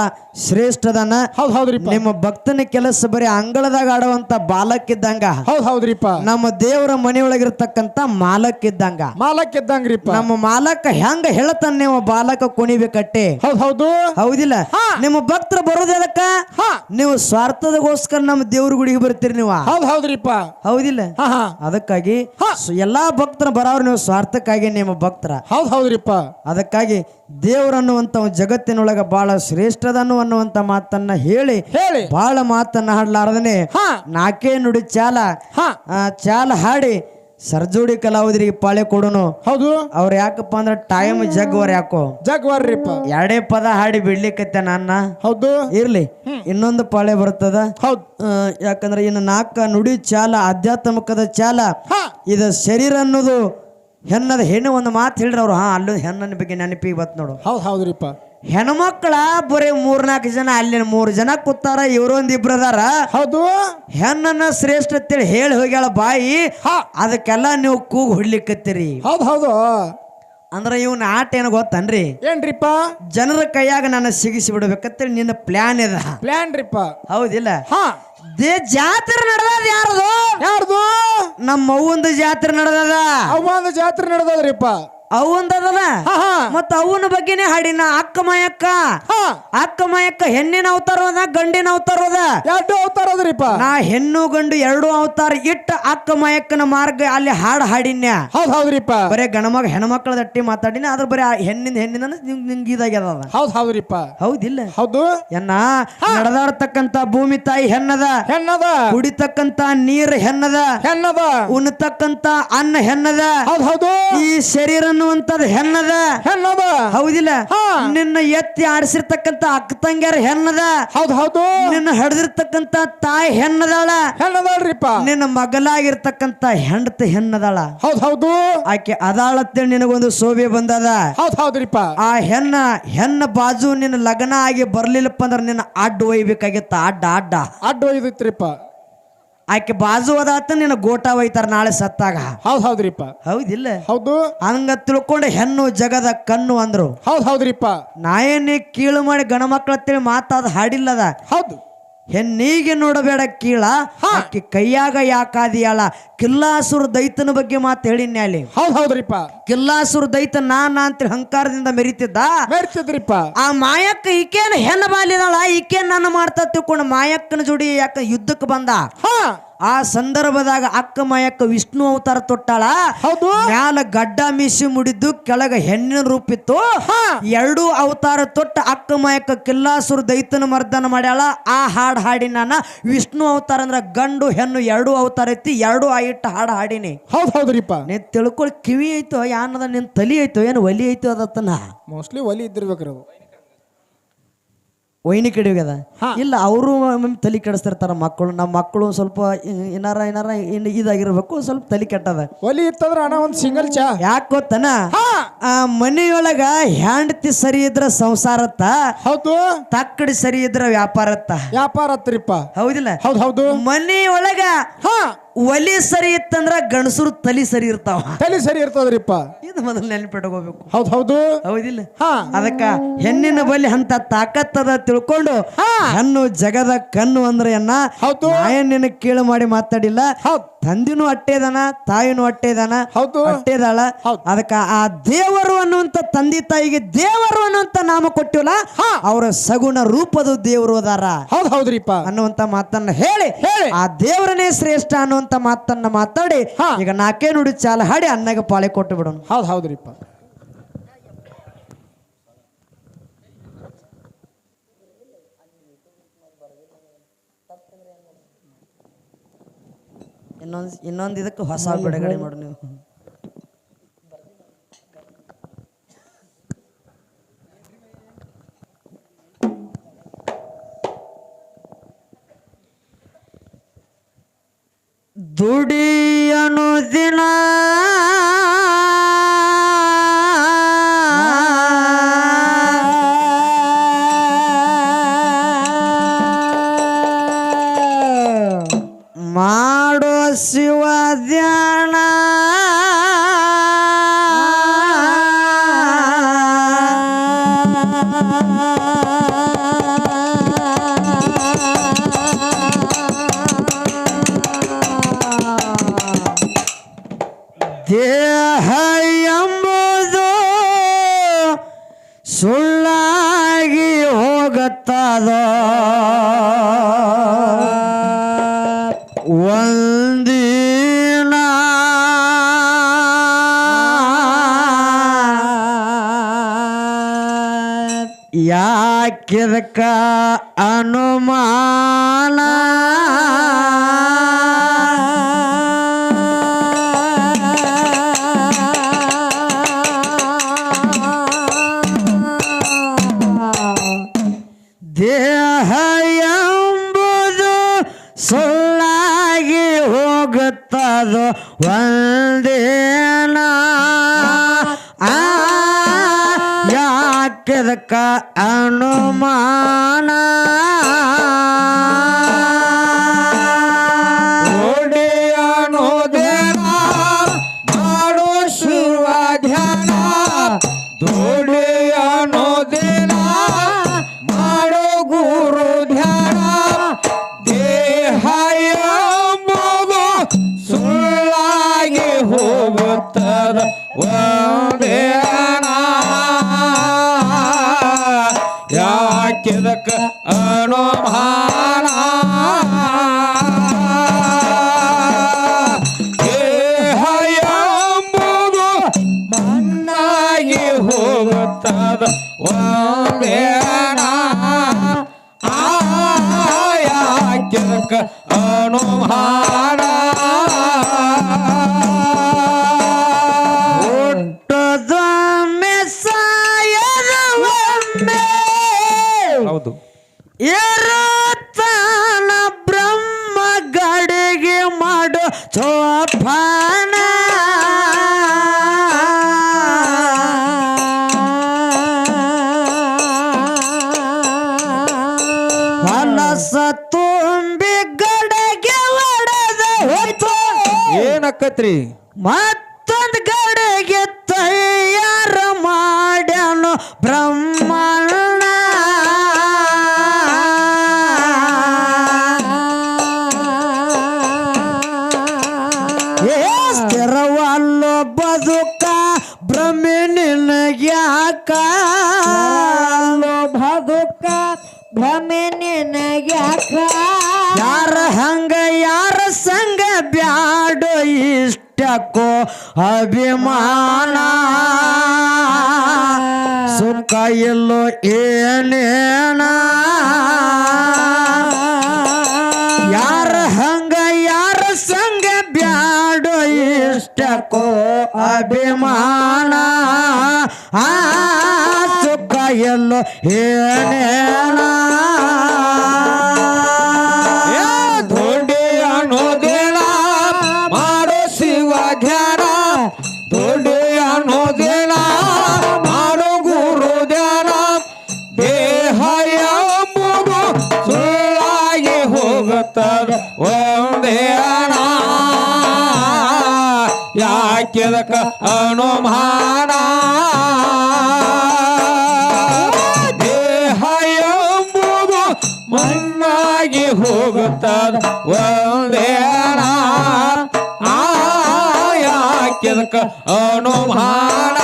ಶ್ರೇಷ್ಠದನ ಹೌದ್ರಿಪ್ಪ ನಿಮ್ಮ ಭಕ್ತನ ಕೆಲಸ ಬರೀ ಅಂಗಳದಾಗ ಆಡುವಂತ ಬಾಲಕ್ಕಿದ್ದಂಗ ಹೌದ್ರಿಪ್ಪ ನಮ್ಮ ದೇವರ ಮನೆಯೊಳಗಿರ್ತಕ್ಕಂತ ಮಾಲಕ್ಕಿದ್ದಂಗ ನಮ್ಮ ಮಾಲಕ ಹೆಂಗ ಹೇಳ್ತಾನ ನೀವು ಬಾಲಕ ಕುಣಿಬೇಕಟ್ಟೆ ಹೌದು ಹೌದಿಲ್ಲ ನಿಮ್ಮ ಭಕ್ತರು ಬರೋದಕ್ಕ ನೀವು ಸ್ವಾರ್ಥದಗೋಸ್ಕರ ನಮ್ಮ ದೇವ್ರ ಗುಡಿಗೆ ಬರ್ತೀರಿ ನೀವು ಹೌದ್ರಿಪ್ಪ ಹೌದಿಲ್ಲ ಅದಕ್ಕಾಗಿ ಎಲ್ಲಾ ಭಕ್ತರು ಬರೋರು ನೀವು ಸ್ವಾರ್ಥಕ್ಕಾಗಿ ನಿಮ್ಮ ಭಕ್ತರ ಹೌದ್ರಿಪ್ಪ ಅದಕ್ಕಾಗಿ ದೇವರನ್ನುವಂತ ಜಗತ್ತಿನೊಳಗ ಬಹಳ ಶ್ರೇಷ್ಠದ ಅನ್ನುವಂತ ಮಾತನ್ನ ಹೇಳಿ ಬಹಳ ಮಾತನ್ನ ಹಾಡ್ಲಾರ್ದನೆ ನಾಕೇ ನುಡಿ ಚಾಲ ಹಾಡಿ ಸರ್ಜೋಡಿ ಕಲಾವಿದರಿಗೆ ಪಾಳೆ ಕೊಡೋನು ಹೌದು ಅವ್ರ ಯಾಕಪ್ಪ ಅಂದ್ರ ಟೈಮ್ ಜಗ್ವರ್ ಯಾಕೋ ಜಗ್ವರ್ರಿಪ್ಪ ಎರಡೇ ಪದ ಹಾಡಿ ಬಿಡ್ಲಿಕ್ಕತ್ತೆ ನನ್ನ ಹೌದು ಇರ್ಲಿ ಇನ್ನೊಂದು ಪಾಳೆ ಬರ್ತದ ಹೌದು ಯಾಕಂದ್ರೆ ಇನ್ನು 4 ನುಡಿ ಚಾಲ ಆಧ್ಯಾತ್ಮಿಕದ ಚಾಲ ಇದು ಶರೀರ ಅನ್ನೋದು ಹೆಣ್ಣದ ಹೆಣ್ಣು ಒಂದು ಮಾತು ಹೇಳ್ರಿ ಅವ್ರು ಅಲ್ಲೂ ಹೆಣ್ಣನ ಬಗ್ಗೆ ನೆನಪಿಗೆ ಬತ್ ನೋಡು ಹೌದ್ರಿಪ್ಪ ಹೆಣ್ಮಕ್ಳ ಬರೀ 3-4 ಜನ ಅಲ್ಲಿ 3 ಜನ ಕೂತಾರ ಇವ್ರೊಂದ್ ಇಬ್ರದಾರ ಹೌದು ಹೆಣ್ಣನ್ನ ಶ್ರೇಷ್ಠ ಅಂತೇಳಿ ಹೇಳಿ ಹೋಗ್ಯಾಳ ಬಾಯಿ ಅದಕ್ಕೆಲ್ಲ ನೀವು ಕೂಗ್ ಹೊಡ್ಲಿಕ್ಕತ್ತೀರಿ ಹೌದು ಅಂದ್ರ ಇವ್ನ ಆಟ ಏನ ಗೊತ್ತನ್ರಿ ಏನ್ರಿಪ್ಪ ಜನರ ಕೈಯಾಗ ನನ್ನ ಸಿಗಿಸಿ ಬಿಡ್ಬೇಕಂತೇಳಿ ನಿನ್ನ ಪ್ಲಾನ್ ಇದೆ ಹೌದಿಲ್ಲ ಜಾತ್ರೆ ನಡೆದ ಯಾರ್ದು ನಮ್ಮ ಅವ್ವಂದು ಜಾತ್ರೆ ನಡೆದದ ಜಾತ್ರೆ ನಡೆದದ್ರಿಪ್ಪ ಅವಂದದಲ್ಲ ಹಾ ಹಾ ಮತ್ತ ಅವನ ಬಗ್ಗೆನೇ ಹಾಡಿನ ಅಕ್ಕ ಮಾಯಕ್ಕ ಹಾ ಅಕ್ಕ ಮಾಯಕ್ಕ ಹೆಣ್ಣಿನ ಅವತಾರ ಅದ ಗಂಡಿನ ಅವತಾರ ಅದ ಎರಡು ಅವತಾರ ಅದ್ರಿಪ್ಪ ನಾ ಹೆಣ್ಣು ಗಂಡು ಎರಡು ಅವತಾರ ಇಟ್ಟ ಅಕ್ಕ ಮಾಯಕ್ಕನ ಮಾರ್ಗ ಅಲ್ಲಿ ಹಾಡು ಹಾಡಿನ್ಯ ಹೌದ್ ಹೌದ್ರಿಪ್ಪ ಬರೇ ಗಣಮಗ ಹೆಣ್ಮಕ್ಳ ದಟ್ಟಿ ಮಾತಾಡಿನ ಅದ್ರ ಬರೀ ಹೆಣ್ಣಿನ ನಿಂಗೆ ಇದಾಗ್ಯದ ಹೌದ್ರಿಪ್ಪ ಹೌದಿಲ್ಲ ಹೌದು ಎನ್ನ ನಡೆದಾಡ್ತಕ್ಕಂತ ಭೂಮಿ ತಾಯಿ ಹೆಣ್ಣದ ಹೆಣ್ಣದ ಕುಡಿತಕ್ಕಂತ ನೀರ್ ಹೆಣ್ಣದ ಹೆಣ್ಣದ ಉಣ್ಣತಕ್ಕಂತ ಅನ್ನ ಹೆಣ್ಣದ ಹೌದು ಈ ಶರೀರ ಅನ್ನುವಂತದ್ ಹೆಣ್ಣದ ಹೆಣ್ಣದ ಹೌದಿಲ್ಲ ಹಾ. ನಿನ್ನ ಎತ್ತಿ ಆಡಿಸಿರ್ತಕ್ಕಂತ ಅಕ್ಕ ತಂಗ್ಯಾರ ಹೆಣ್ಣದ ಹೌದು ನಿನ್ನ ಹಡ್ದಿರ್ತಕ್ಕಂತ ತಾಯಿ ಹೆಣ್ಣದಾಳ ಹೆಣ್ಣದಲ್ರಿಪ್ಪ ನಿನ್ನ ಮಗಲಾಗಿರ್ತಕ್ಕಂತ ಹೆಂಡತಿ ಹೆಣ್ಣದಾಳ ಹೌದು ಆಕೆ ಅದಾಳತ್ತೆ ನಿನಗೊಂದು ಶೋಭೆ ಬಂದದ ಹೌದ್ರಿಪ್ಪ ಆ ಹೆಣ್ಣ ಬಾಜು ನಿನ್ನ ಲಗ್ನ ಆಗಿ ಬರ್ಲಿಲ್ಲಪ್ಪ ಅಂದ್ರ ನಿನ್ನ ಅಡ್ಡ ಒಯ್ಬೇಕಾಗಿತ್ತ ಅಡ್ಡ ಅಡ್ಡ ಒಯ್ದಿತ್ರಿಪ್ಪ ಆಕೆ ಬಾಜು ಅದಾತ ನಿನ್ನ ಗೋಟ ಒಯ್ತಾರ ನಾಳೆ ಸತ್ತಾಗ ಹೌದ್ರಿಪ್ಪ ಹೌದಿಲ್ಲ ಹೌದು ಹಂಗ ತಿಳ್ಕೊಂಡು ಹೆಣ್ಣು ಜಗದ ಕಣ್ಣು ಅಂದ್ರು ಹೌದ್ರಿಪ್ಪ ನಾಯನ್ನೇ ಕೀಳು ಮಾಡಿ ಗಣ ಮಕ್ಕಳತ್ತೇಳಿ ಮಾತಾದ ಹಾಡಿಲ್ಲದ ಹೌದು ಹೆಣ್ಣಿಗೆ ನೋಡಬೇಡ ಕೀಳ ಆಕೆ ಕೈಯಾಗ ಯಾಕಾದಿಯಾಳ ಕಿಲ್ಲಾಸುರ ದೈತನ ಬಗ್ಗೆ ಮಾತು ಹೇಳಿನ್ಯ ಅಲ್ಲಿ ಹೌದ್ರಿಪ್ಪ ಕಿಲ್ಲಾಸುರ ದೈತ ನಾನ ಅಂತೇಳಿ ಅಹಂಕಾರದಿಂದ ಮೆರಿತಿದ್ರಿಪ್ಪ ಆ ಮಾಯಕ್ಕ ಈಕೇನ ಹೆಣ್ಣು ಬಾಲಿದಾಳ ಈಕೇನ್ ನನ್ನ ಮಾಡ್ತಾ ತಿಳ್ಕೊಂಡು ಮಾಯಕ್ಕನ ಜೋಡಿ ಯಾಕ ಯುದ್ಧಕ್ಕೆ ಬಂದ ಆ ಸಂದರ್ಭದಾಗ ಅಕ್ಕ ಮಾಯಕ್ಕ ವಿಷ್ಣು ಅವತಾರ ತೊಟ್ಟಾಳ ಹೌದು ಮ್ಯಾಲ ಗಡ್ಡ ಮೀಸಿ ಮುಡಿದ್ದು ಕೆಳಗ ಹೆಣ್ಣಿನ ರೂಪಿತ್ತು ಎರಡೂ ಅವತಾರ ತೊಟ್ಟ ಅಕ್ಕ ಮಾಯಕ್ಕ ಕಿಲ್ಲಾಸುರ ದೈತನ ಮರ್ದನ ಮಾಡ್ಯಾಳ ಆ ಹಾಡು ಹಾಡಿ ನಾನ ವಿಷ್ಣು ಅವತಾರ ಅಂದ್ರ ಗಂಡು ಹೆಣ್ಣು ಎರಡೂ ಅವತಾರ ಐತಿ ಎರಡೂ ಇಟ್ಟು ಹಾಡು ಹಾಡಿನಿ ಹೌದ್ರಿಪ್ಪ ನೀ ತಿಳ್ಕೊಳ್ ಕಿವಿ ಐತೋ ಯಾನದ ನಿನ್ ತಲಿ ಐತೋ ಏನು ಒಲಿ ಐತೋ ಅದತ್ತನ ಮೋಸ್ಟ್ಲಿ ಒಲಿ ಇದ್ದಿರ್ಬೇಕ್ರಿ ಅದು ವೈನಿ ಕಡಿಯೋಗ್ಯದ ಇಲ್ಲ ಅವರು ತಲೆ ಕೆಡಿಸ್ತಿರ್ತಾರ ಮಕ್ಕಳು ನಮ್ಮ ಮಕ್ಕಳು ಸ್ವಲ್ಪ ಏನಾರ ಇದಾಗಿರ್ಬೇಕು ಸ್ವಲ್ಪ ತಲೆ ಕೆಟ್ಟದ ಒಲಿ ಇತ್ತಂದ್ರ ಅಣ್ಣ ಒಂದ್ ಸಿಂಗಲ್ ಚಾ ಯಾಕೆ ಗೊತ್ತನ ಆ ಮನೆಯೊಳಗ ಹೆಂಡತಿ ಸರಿ ಇದ್ರ ಸಂಸಾರತ್ತ ಹೌದು ತಕ್ಕಡಿ ಸರಿ ಇದ್ರ ವ್ಯಾಪಾರ ಹತ್ರಿಪ್ಪ ಹೌದಿಲ್ಲ ಹೌದು ಮನೆಯೊಳಗ ಒಲಿ ಸರಿ ಇತ್ತಂದ್ರ ಗಣಸರು ತಲಿ ಸರಿ ಇರ್ತಾವ ತಲೆ ಸರಿ ಇರ್ತದ್ರಿಪ್ಪ ಇದು ಮೊದಲು ನೆನಪಿಟ್ಕೋಬೇಕು ಹೌದು ಹೌದಿಲ್ಲ ಅದಕ್ಕ ಹೆಣ್ಣಿನ ಬಲಿ ಅಂತ ತಾಕತ್ತದ ತಿಳ್ಕೊಂಡು ಹೆಣ್ಣು ಜಗದ ಕಣ್ಣು ಅಂದ್ರೆ ನಿನ್ನ ಕೀಳು ಮಾಡಿ ಮಾತಾಡಿಲ್ಲ ತಂದಿನೂ ಅಟ್ಟೇದಾನ ತಾಯಿನೂ ಅಟ್ಟೇದಾನ ಅಟ್ಟೇದಾಳ ಅದಕ್ಕ ಆ ದೇವರು ಅನ್ನುವಂತ ತಂದೆ ತಾಯಿಗೆ ದೇವರು ಅನ್ನುವಂತ ನಾಮ ಕೊಟ್ಟಿವಲ್ಲ ಅವರ ಸಗುಣ ರೂಪದ ದೇವರು ಅದಾರ ಹೌದ್ರಿಪ್ಪ ಅನ್ನುವಂತ ಮಾತನ್ನ ಹೇಳಿ ಆ ದೇವರನೇ ಶ್ರೇಷ್ಠ ಅನ್ನುವಂತ ಮಾತನ್ನ ಮಾತಾಡಿ ಈಗ ನಾಕೇ ನುಡಿ ಚಾಲ ಹಾಡಿ ಅನ್ನಾಗ ಪಾಳೆ ಕೊಟ್ಟು ಬಿಡೋಣ ಹೌದ್ರಿಪ್ಪ ಇನ್ನೊಂದು ಇದಕ್ಕೆ ಹೊಸ ಬಿಡುಗಡೆ ಮಾಡು ನೀವು ದುಡಿಯನು ದಿನ ಮಾಡೋ ಶಿವ ಧ್ಯಾನ ದೇಹ ಎಂಬುದು ಸುಳ್ಳಾಗಿ ಹೋಗುತ್ತದ ಒಂದಿನ ಯಾಕಿದಕ್ಕ ಅನುಮಾನ ದೇಹ ಎಂಬುದು ಸುಳ್ಳಾಗಿ ಹೋಗುತ್ತದು ಒಂದೇನ ಯಾಕೆದಕ್ಕ ಅನುಮಾನ ಮಾಡೋ ಶಿವ ಧ್ಯಾನ ದುಡಿಯನೋದೇನ ಮಾಡೋ ಗುರು ಧ್ಯಾನ ದೇಹ ಎಂಬುದು ಸುಳ್ಳಾಗಿ ಹೋಗುತ್ತದೆ ಒಂದೇ ಹೋಗುತ್ತದ ಒಂದೇನ ಯಾಕೆದಕ ಅನುಮಾನ ಹುಟ್ಟದೊಮ್ಮೆ ಸಾಯದೊಮ್ಮೆ ಹೌದು ಇರುತ್ತಾನ ಬ್ರಹ್ಮ ಗಡಿಗೆ ಮಾಡು ಚೋಪಾನ ಹೊಲಸ ತುಂಬಿ ಗಡಿಗೆ ಒಡೆದ ಹೋಯ್ತು ಏನಕ್ಕತ್ರಿ ಮತ್ತೊಂದು ಗಡಿಗೆ ತಯಾರ ಮಾಡ್ಯಾನು ಬ್ರಹ್ಮಣ್ಣ ಸ್ಥಿರವಲ್ಲೋ ಬದುಕ ಭ್ರಮೆ ನಿನಗ್ಯಾಕ ಬದುಕ ಭ್ರಮೆ ನಿನಗ್ಯಾಕ ಯಾರ ಹಂಗ ಯಾರ ಸಂಗ ಬ್ಯಾಡೋ ಇಷ್ಟಕ್ಕೋ ಅಭಿಮಾನ ಸುಖ ಎಲ್ಲೋ ಏನೇನ ಯಾರ ಹಂಗ ಯಾರ ಸಂಗ ಬ್ಯಾಡೋ ಇಷ್ಟಕ್ಕೋ ಅಭಿಮಾನ ಸುಖ ಎಲ್ಲೋ ಏನೇನ ದೊಡ್ಡಿ ಅನ್ನೋದೇನ ಮಾಡೋ ಶಿವ ಧ್ಯಾನ ದೊಡ್ಡಿ ಅನ್ನೋದೇನ ಮಾಡೋ ಗುರು ಧ್ಯಾನ ದೇಹ ಎಂಬುದು ಸುಳ್ಳಾಗಿ ಹೋಗುತ್ತದ ಒಂದೇನ ಯಾಕೆದಕ ಅನುಮಾನ ದೇಹ ಎಂಬುದು ಮಣ್ಣಾಗಿ ಹೋಗುತ್ತದ ಒಂದೇನ ಯಾಕೆದಕ ಅನುಮಾನ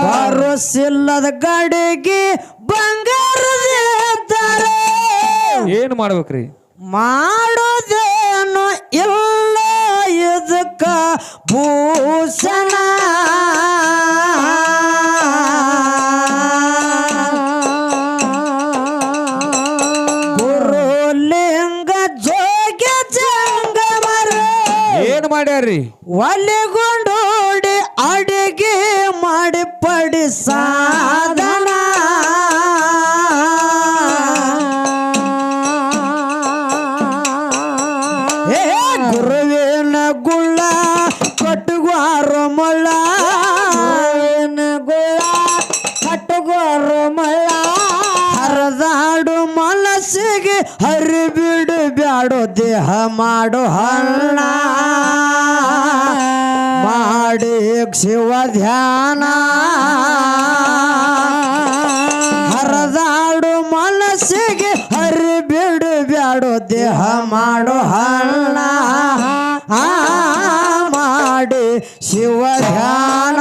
ಭರೋಸಿಲ್ಲದ ಗಡಿಗೆ ಬಂಗಾರದಿದ್ದಾರೆ ಏನು ಮಾಡ್ಬೇಕ್ರಿ ಮಾಡೋದೇನು ಇಲ್ಲ ಇದಕ್ಕ ಭೂಷಣ ಗುರುಲಿಂಗ ಜೋಗ ಜಂಗಮರ ಏನ್ ಮಾಡ್ಯಾರ್ರಿ ಒಲೆಗೊಂಡೋಡಿ ಅಡಿಗೆ ಮಾಡಿ ಪಡಿ ಸಾಧನ ಗುರುವಿನ ಗುಳ್ಳ ಕಟ್ಟುಗಾರ ಮಳ್ಳ ಗುಳ ಕಟ್ಟುಗೋರು ಮಳ್ಳ ಹರದಾಡು ಮನಸ್ಸಿಗೆ ಹರಿಬಿಡು ಬ್ಯಾಡೋ ದೇಹ ಮಾಡು ಹಳ್ಳ ಮಾಡಿ ಶಿವ ಧ್ಯಾನ ಹರದಾಡು ಮನಸ್ಸಿಗೆ ಹರಿಬಿಡು ಬ್ಯಾಡೋ ದೇಹ ಮಾಡು ಹಳ್ಳ ಮಾಡಿ ಶಿವ ಧ್ಯಾನ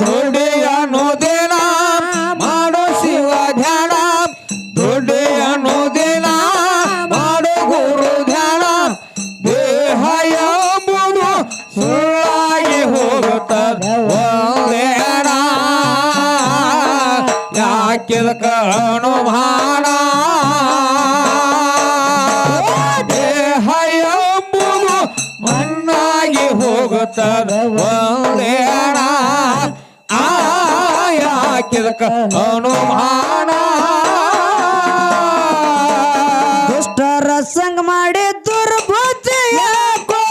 ದೊಡ್ಡಿ ಅನ್ನೋದೇನ ಮಾಡೋ ಶಿವ ಧ್ಯಾನ ದೊಡ್ಡಿ ಅನ್ನೋದೇನ ಮಾಡೋ ಗುರು ಧ್ಯಾನ ದೇಹ ಎಂಬುದು ಸುಳ್ಳಾಗಿ ಹೋಗುತ್ತದ ಒಂದೇನ ಯಾಕೆದಕ ಅನುಮಾನ ದೇಹ ಎಂಬುದು ಮಣ್ಣಾಗಿ ಹೋಗುತ್ತದ ಒಂದೇನ ಯಾಕೆದಕ ಅನುಮಾನ ದುಷ್ಟರ ಸಂಗ ಮಾಡಿ ದುರ್ಬುದ್ಧಿ ಯಾಕೋ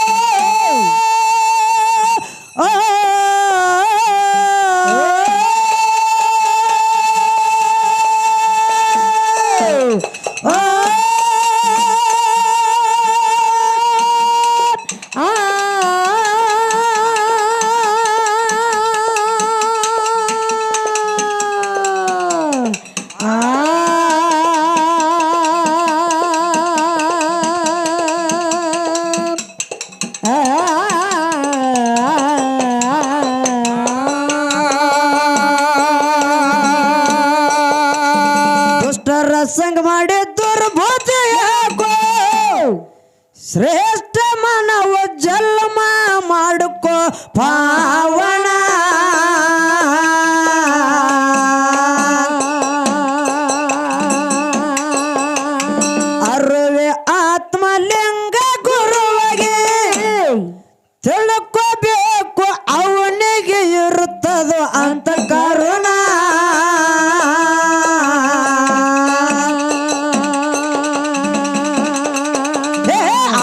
ಸಂಗ ಮಾಡಿ ದುರ್ಬುದ್ಧಿ ಯಾಕೋ ಶ್ರೇಷ್ಠ ಮಾನವ ಜನ್ಮ ಮಾಡು ತಿಳ್ಕೋಬೇಕು ಅವನಿಗೆ ಇರುತ್ತದೋ ಅಂತ ಕರುಣ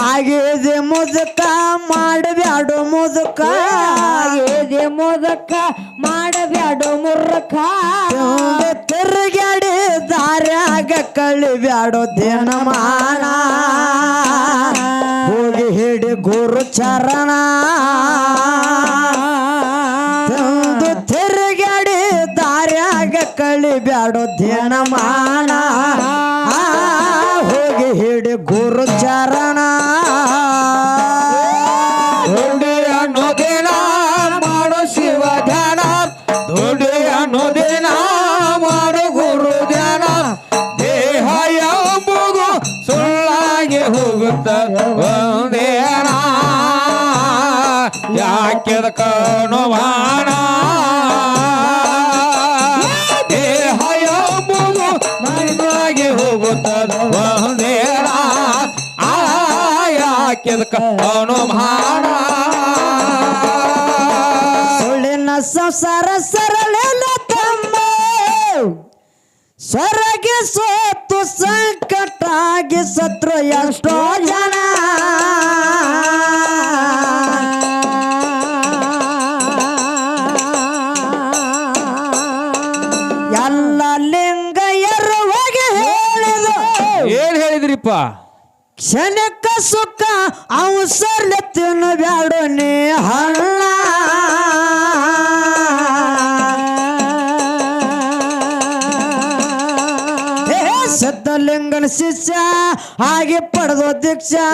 ಆಗಿದೆ ಮುದುಕ ಮಾಡಬ್ಯಾಡು ಮುದುಕ ಆಗಿದೆ ಮೋದಕ ಮಾಡಬ್ಯಾಡು ಮುರ್ರಕ ತಿರುಗಾಡಿ ದಾರ್ಯಾಗ ಕಳಿಬ್ಯಾಡೋ ದಿನಮಾನ ಹೋಗಿ ಹಿಡಿ ಗುರು ಚರಣ ತಂದು ತಿರುಗಾಡಿ ದಾರ್ಯಾಗ ಕಳಿಬ್ಯಾಡೋ ದಿನಮಾನ ಹೋಗಿ ಹಿಡಿ ಗುರು ಚರಣ ದುಡಿ ಅನ್ನೋದೇನ ಮಾಡೋ ಶಿವ ಧ್ಯಾನ ದುಡಿ ಅನ್ನೋದೇನ ಮಾಡೋ ಗುರು ಧ್ಯಾನ ದೇಹ ಎಂಬುದು ಸುಳ್ಳಾಗಿ ಹೋಗುತ್ತದೆ ಒಂದೇನ ಯಾಕೆದ ಕಣುವಾಣ ದೇಹ ಎಂಬುದು ಮಣ್ಣಾಗಿ ಹೋಗುತ್ತದೆ ಒಂದೇನ ಯಾಕೆದ ಕಣುವಾಣ ಸುಳ್ಳಿನ ಸಂಸಾರ ಸರಳಿಲ್ಲ ತಮ್ಮ ಸೊರಗಿ ಸೋತು ಸಂಕಟಾಗಿ ಸತ್ರು ಎಷ್ಟೋ ಜನ ಎಲ್ಲ ಲಿಂಗಯ್ಯರು ಹೋಗಿ ಹೇಳಿದು ಏನ್ ಹೇಳಿದ್ರಿಪ್ಪ ಕ್ಷಣಿಕ ಸುಖ ಅವಸರ ತಿನ್ನಬ್ಯಾಡು ನೀ ಹಳ್ಳ ಸಿದ್ಧಲಿಂಗನ ಶಿಷ್ಯ ಹಾಗೆ ಪಡೆದು ದೀಕ್ಷಾ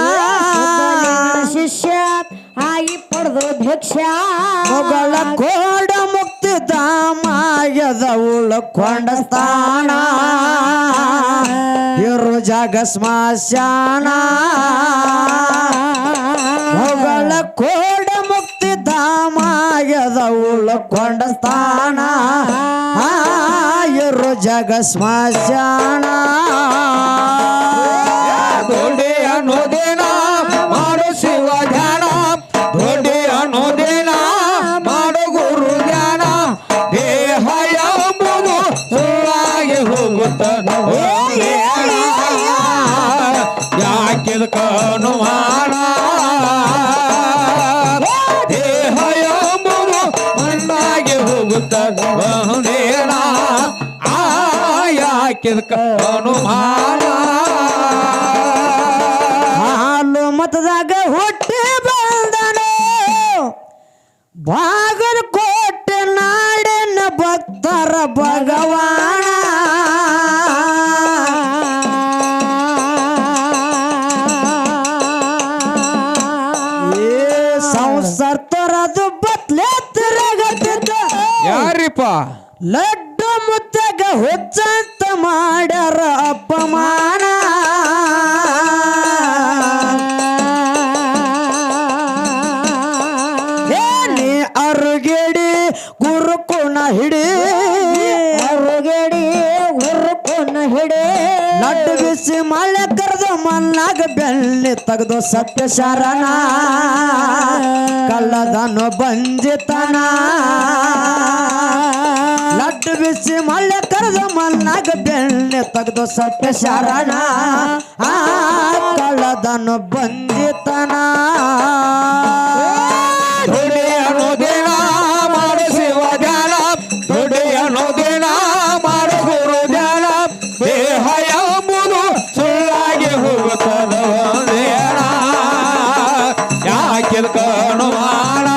ಶಿಷ್ಯ ಆಗಿ ಪಡೆದು ಭಿಕ್ಷ ಮೊಗಳ ಕೋಡ ಮುಕ್ತಿ ಧಾಮಾಗ್ಯದ ಉಳ್ಕೊಂಡ ಸ್ಥಾನ ಇರು ಜಾಗ ಸ್ಮಶಾನ ಮೊಗಳ ಕೋಡ ಮುಕ್ತಿ ಧಾಮಾಗ್ಯದ ಉಳ್ಕೊಂಡ ಸ್ಥಾನ ಇರು ಜಾಗ ಸ್ಮಶಾನ ದುಡಿ ಅನ್ನೋದೇನ ಮಾಡೋ ಶಿವ ಧ್ಯಾನ ದುಡಿ ಅನ್ನೋದೇನ ಮಾಡೋ ಗುರು ಧ್ಯಾನ ದೇಹ ಎಂಬುದು ಸುಳ್ಳಾಗಿ ಹೋಗುತ್ತದೆ ಯಾಕೆದ ಕಣುವಾಣ ದೇಹ ಎಂಬುದು ಮಣ್ಣಾಗಿ ಹೋಗುತ್ತದೆ ಒಂದೇನ ಯಾಕೆದ ಕಣುವಾಣ ಹಾಲು ಮತದಾಗ ಹುಟ್ಟಿ ಬಂದನು ಬಾಗಲಕೋಟೆ ನಾಡಿನ ಭಕ್ತರ ಭಗವಾನ ಏ ಸಂಸಾರ ತೊರದು ಬತ್ಲೆ ತಿರುಗತ್ತಿದ್ದ ಯಾರಿಪ್ಪ ಲಡ್ಡು ಮುತ್ತಾಗ ಹುಚ್ಚಂತ ಮಾಡ್ಯಾರ ಅಪಮಾನ ಏನಿ ಅರುಗೇಡಿ ಗುರುಕುಣ ಹಿಡಿ ಅರುಗೇಡಿ ಹುರ್ಕೊನ್ನ ಹಿಡಿ ಲಡ್ಡು ಬಿಸಿ ಮಳೆ ಕರೆದು ಮನ್ನಾಗ ಬೆಳ್ಳಿ ತೆಗೆದು ಸತ್ಯ ಶರಣ ಕಳ್ಳದನು ಬಂಜಿತನ ಲಡ್ಡು ಬಿಸಿ ಮಳೆ ಕರೆದು ಮನ್ನಾಗ ಬೆಳ್ಳಿ ತೆಗೆದು ಸತ್ಯ ಶರಣ ಕಳ್ಳದನು ಬಂಜಿತನ ದುಡಿ ಅನ್ನೋದೇನ ಮಾಡೋ ಶಿವ ಧ್ಯಾನ ದುಡಿ ಅನ್ನೋದೇನ ಮಾಡೋ ಗುರು ಧ್ಯಾನ ದೇಹ ಎಂಬುದು ಸುಳ್ಳಾಗಿ ಹೋಗುತ್ತದೆ ಒಂದೇನ ಯಾಕೆದ ಕಣುವಾಣ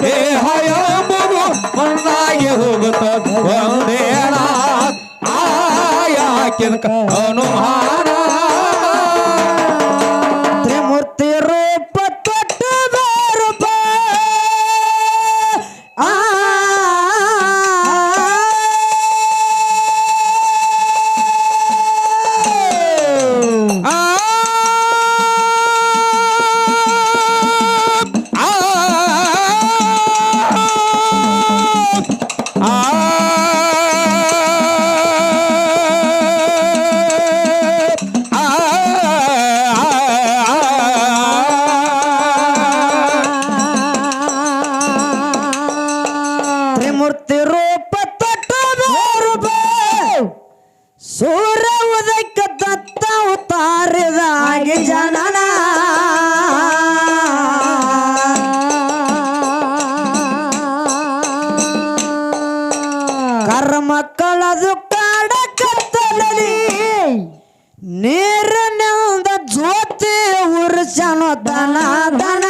ದೇಹ ಎಂಬುದು ಮಣ್ಣಾಗಿ ಹೋಗುತ್ತದೆ ಒಂದೇನ ಯಾಕೆದ ಕಣುವಾಣ ತ್ರಿಮೂರ್ತಿ ರೂಪ ತೊಟ್ಟು ರೂಪ ದನ ದನ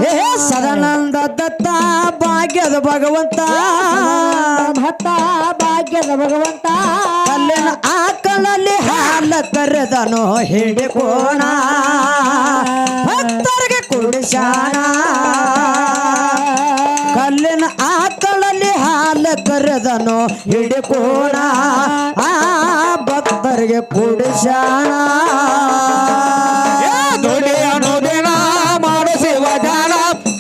ಹೇ ಸದಾನಂದ ದತ್ತ ಭಾಗ್ಯದ ಭಗವಂತ ಭತ್ತ ಭಾಗ್ಯದ ಭಗವಂತ ಕಲ್ಲಿನ ಆಕಳಲ್ಲಿ ಹಾಲ ಕರೆದನು ಹಿಡಿಕೋಣ ಭಕ್ತರಿಗೆ ಕುಡಿಸಾಣ ಕಲ್ಲಿನ ಆಕಳಲ್ಲಿ ಹಾಲ ಕರೆದನು ಹಿಡಿಕೋಣ ಆ ಭಕ್ತರಿಗೆ ಕುಡಿಸಾಣ ದುಡಿ ಅನ್ನೋದಿನ ಮಾಡು ಶಿವ ಜಾಲ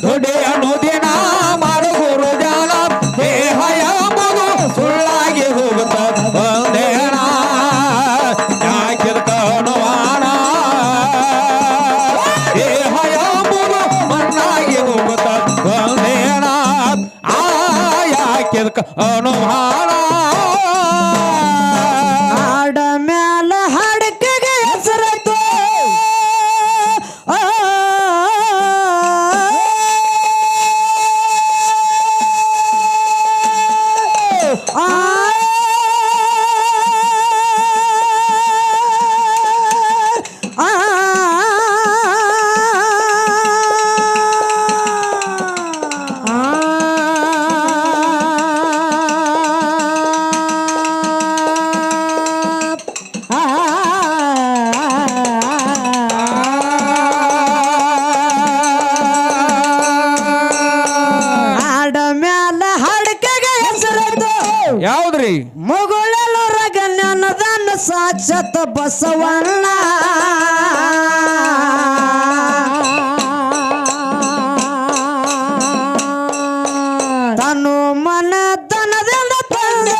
ದುಡಿ ಅನ್ನೋದಿನ ಮಾಡು ಗುರು ಜಾಲ ದೇಹ ಎಂಬುದು ಸುಳ್ಳಾಗಿ ಹೋಗುತ್ತ ಒಂದೇನ ಯಾಕಿದ ಕಾಣುವಾಣ ದೇಹ ಎಂಬುದು ಮಣ್ಣಾಗಿ ಹೋಗುತ್ತ ಒಂದೇನ ಆ ಯಾಕಿದ ಕಾಣುವಾಣ ಆಡ ಮ್ಯಾಲ ಹಡಕೆಗೆ ಹೆಸರಾಯ್ತು ಆಡ ಮ್ಯಾಲ ಹಡಕೆಗೆ ಹೆಸರಾಯ್ತು ಯಾವ್ದ್ರಿ ಮುಗುಳಲು ರಗನ್ಯನದನ್ನ ಸಾಕ್ಷಾತ್ ಬಸವಣ್ಣ ತನು ಮನ ದನದಿಂದ ತಂದೆ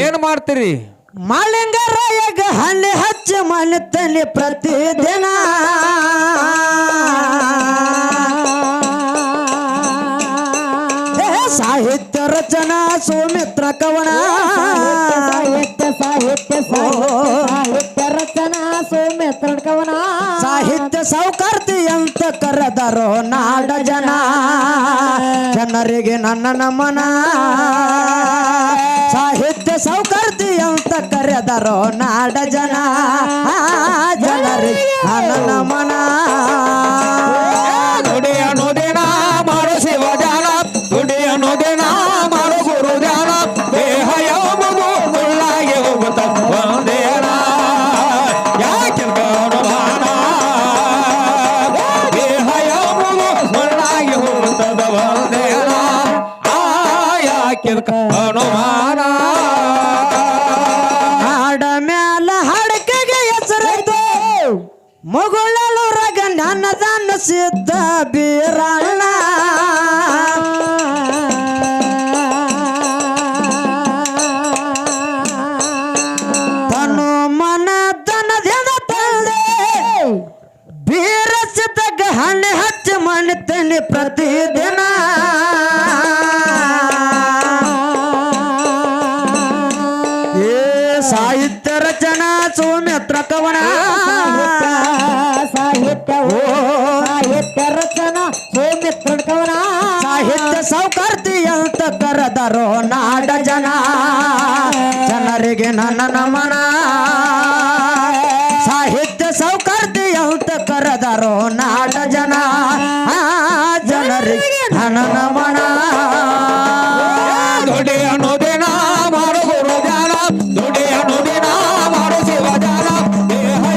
ಏನ್ ಮಾಡ್ತೀರಿ ಮಾಳಿಂಗರಾಯಗ ಹಣ್ಣಿ ಹಚ್ಚಿ ಮನೆತಲ್ಲಿ ಪ್ರತಿದಿನ ಸಾಹಿತ್ಯ ರಚನಾ ಸೌಮಿತ್ರ ಕವನ ಸಾಹಿತ್ಯ ಸಾಹಿತ್ಯ ಸಾಹಿತ್ಯ ರಚನಾ ಸೌಮಿತ್ರ ಕವನ ಸಾಹಿತ್ಯ ಸೌಕರ್ತಿ ಅಂತ ಕರೆದರೋ ನಾಡ ಜನ ಜನರಿಗೆ ನನ್ನ ನಮನ ಸಾಹಿತ್ಯ ಸೌಕರ್ತಿ ಅಂತ ಕರೆದರೋ ನಾಡ ಜನ ಜನರಿಗೆ ನನ್ನ ನಮನ ದುಡಿ ಅನ್ನೋದಿನ ಮಾಡು ಶಿವ ಜಾಲ ದುಡಿ ಅನ್ನೋದಿನ ಮಾಡು ಗುರು ಜಾಲ ದೇಹ ಎಂಬುದು ಮುಳ್ಳಾಗಿ ಹೋಗುತ್ತ ಒಂದೇನ ಯಾಕೆ ಕಾಣುವಾಣ ದೇಹ ಎಂಬುದು ಮುಳ್ಳಾಗಿ ಹೋಗುತ್ತದ ಒಂದೇನ ಆ ಯಾಕೆ ಕಾಣುವಾಣ ಆಡ ಮ್ಯಾಲ ಹಡಕೆಗೆ ಹೆಸರಾಯ್ತು ಮುಗುಳಲು ರಗ ನನ್ನದನ್ನ ಸಿದ್ಧ ಬೀರಣ್ಣ ತನು ಮನ ದನದಿಂದ ತಂದೆ ಬೀರ ಸಿದ್ಧಗ ಹಣ್ಣಿ ಹಚ್ಚಿ ಮಣಿತೇನೆ ಪ್ರತಿದಿನ ಏ ಸಾಹಿತ್ಯ ರಚನಾ ಸೌಮಿತ್ರ ಕವನ ಸಾಹಿತ್ಯ ಸಾಹಿತ್ಯ ರಚನಾ ಸೌಮಿತ್ರ ಕವನ ಸಾಹಿತ್ಯ ಸೌಕರ್ತಿ ಅಂತ ಕರೆದರೋ ನಾಡ ಜನ ಜನರಿಗೆ ನನ್ನ ನಮನ ಸಾಹಿತ್ಯ ಸೌಕರ್ತಿ ಅಂತ ಕರೆದರೋ ನಾಡ ಜನ ಜನರಿಗೆ ನನ್ನ ನಮನ ದುಡಿ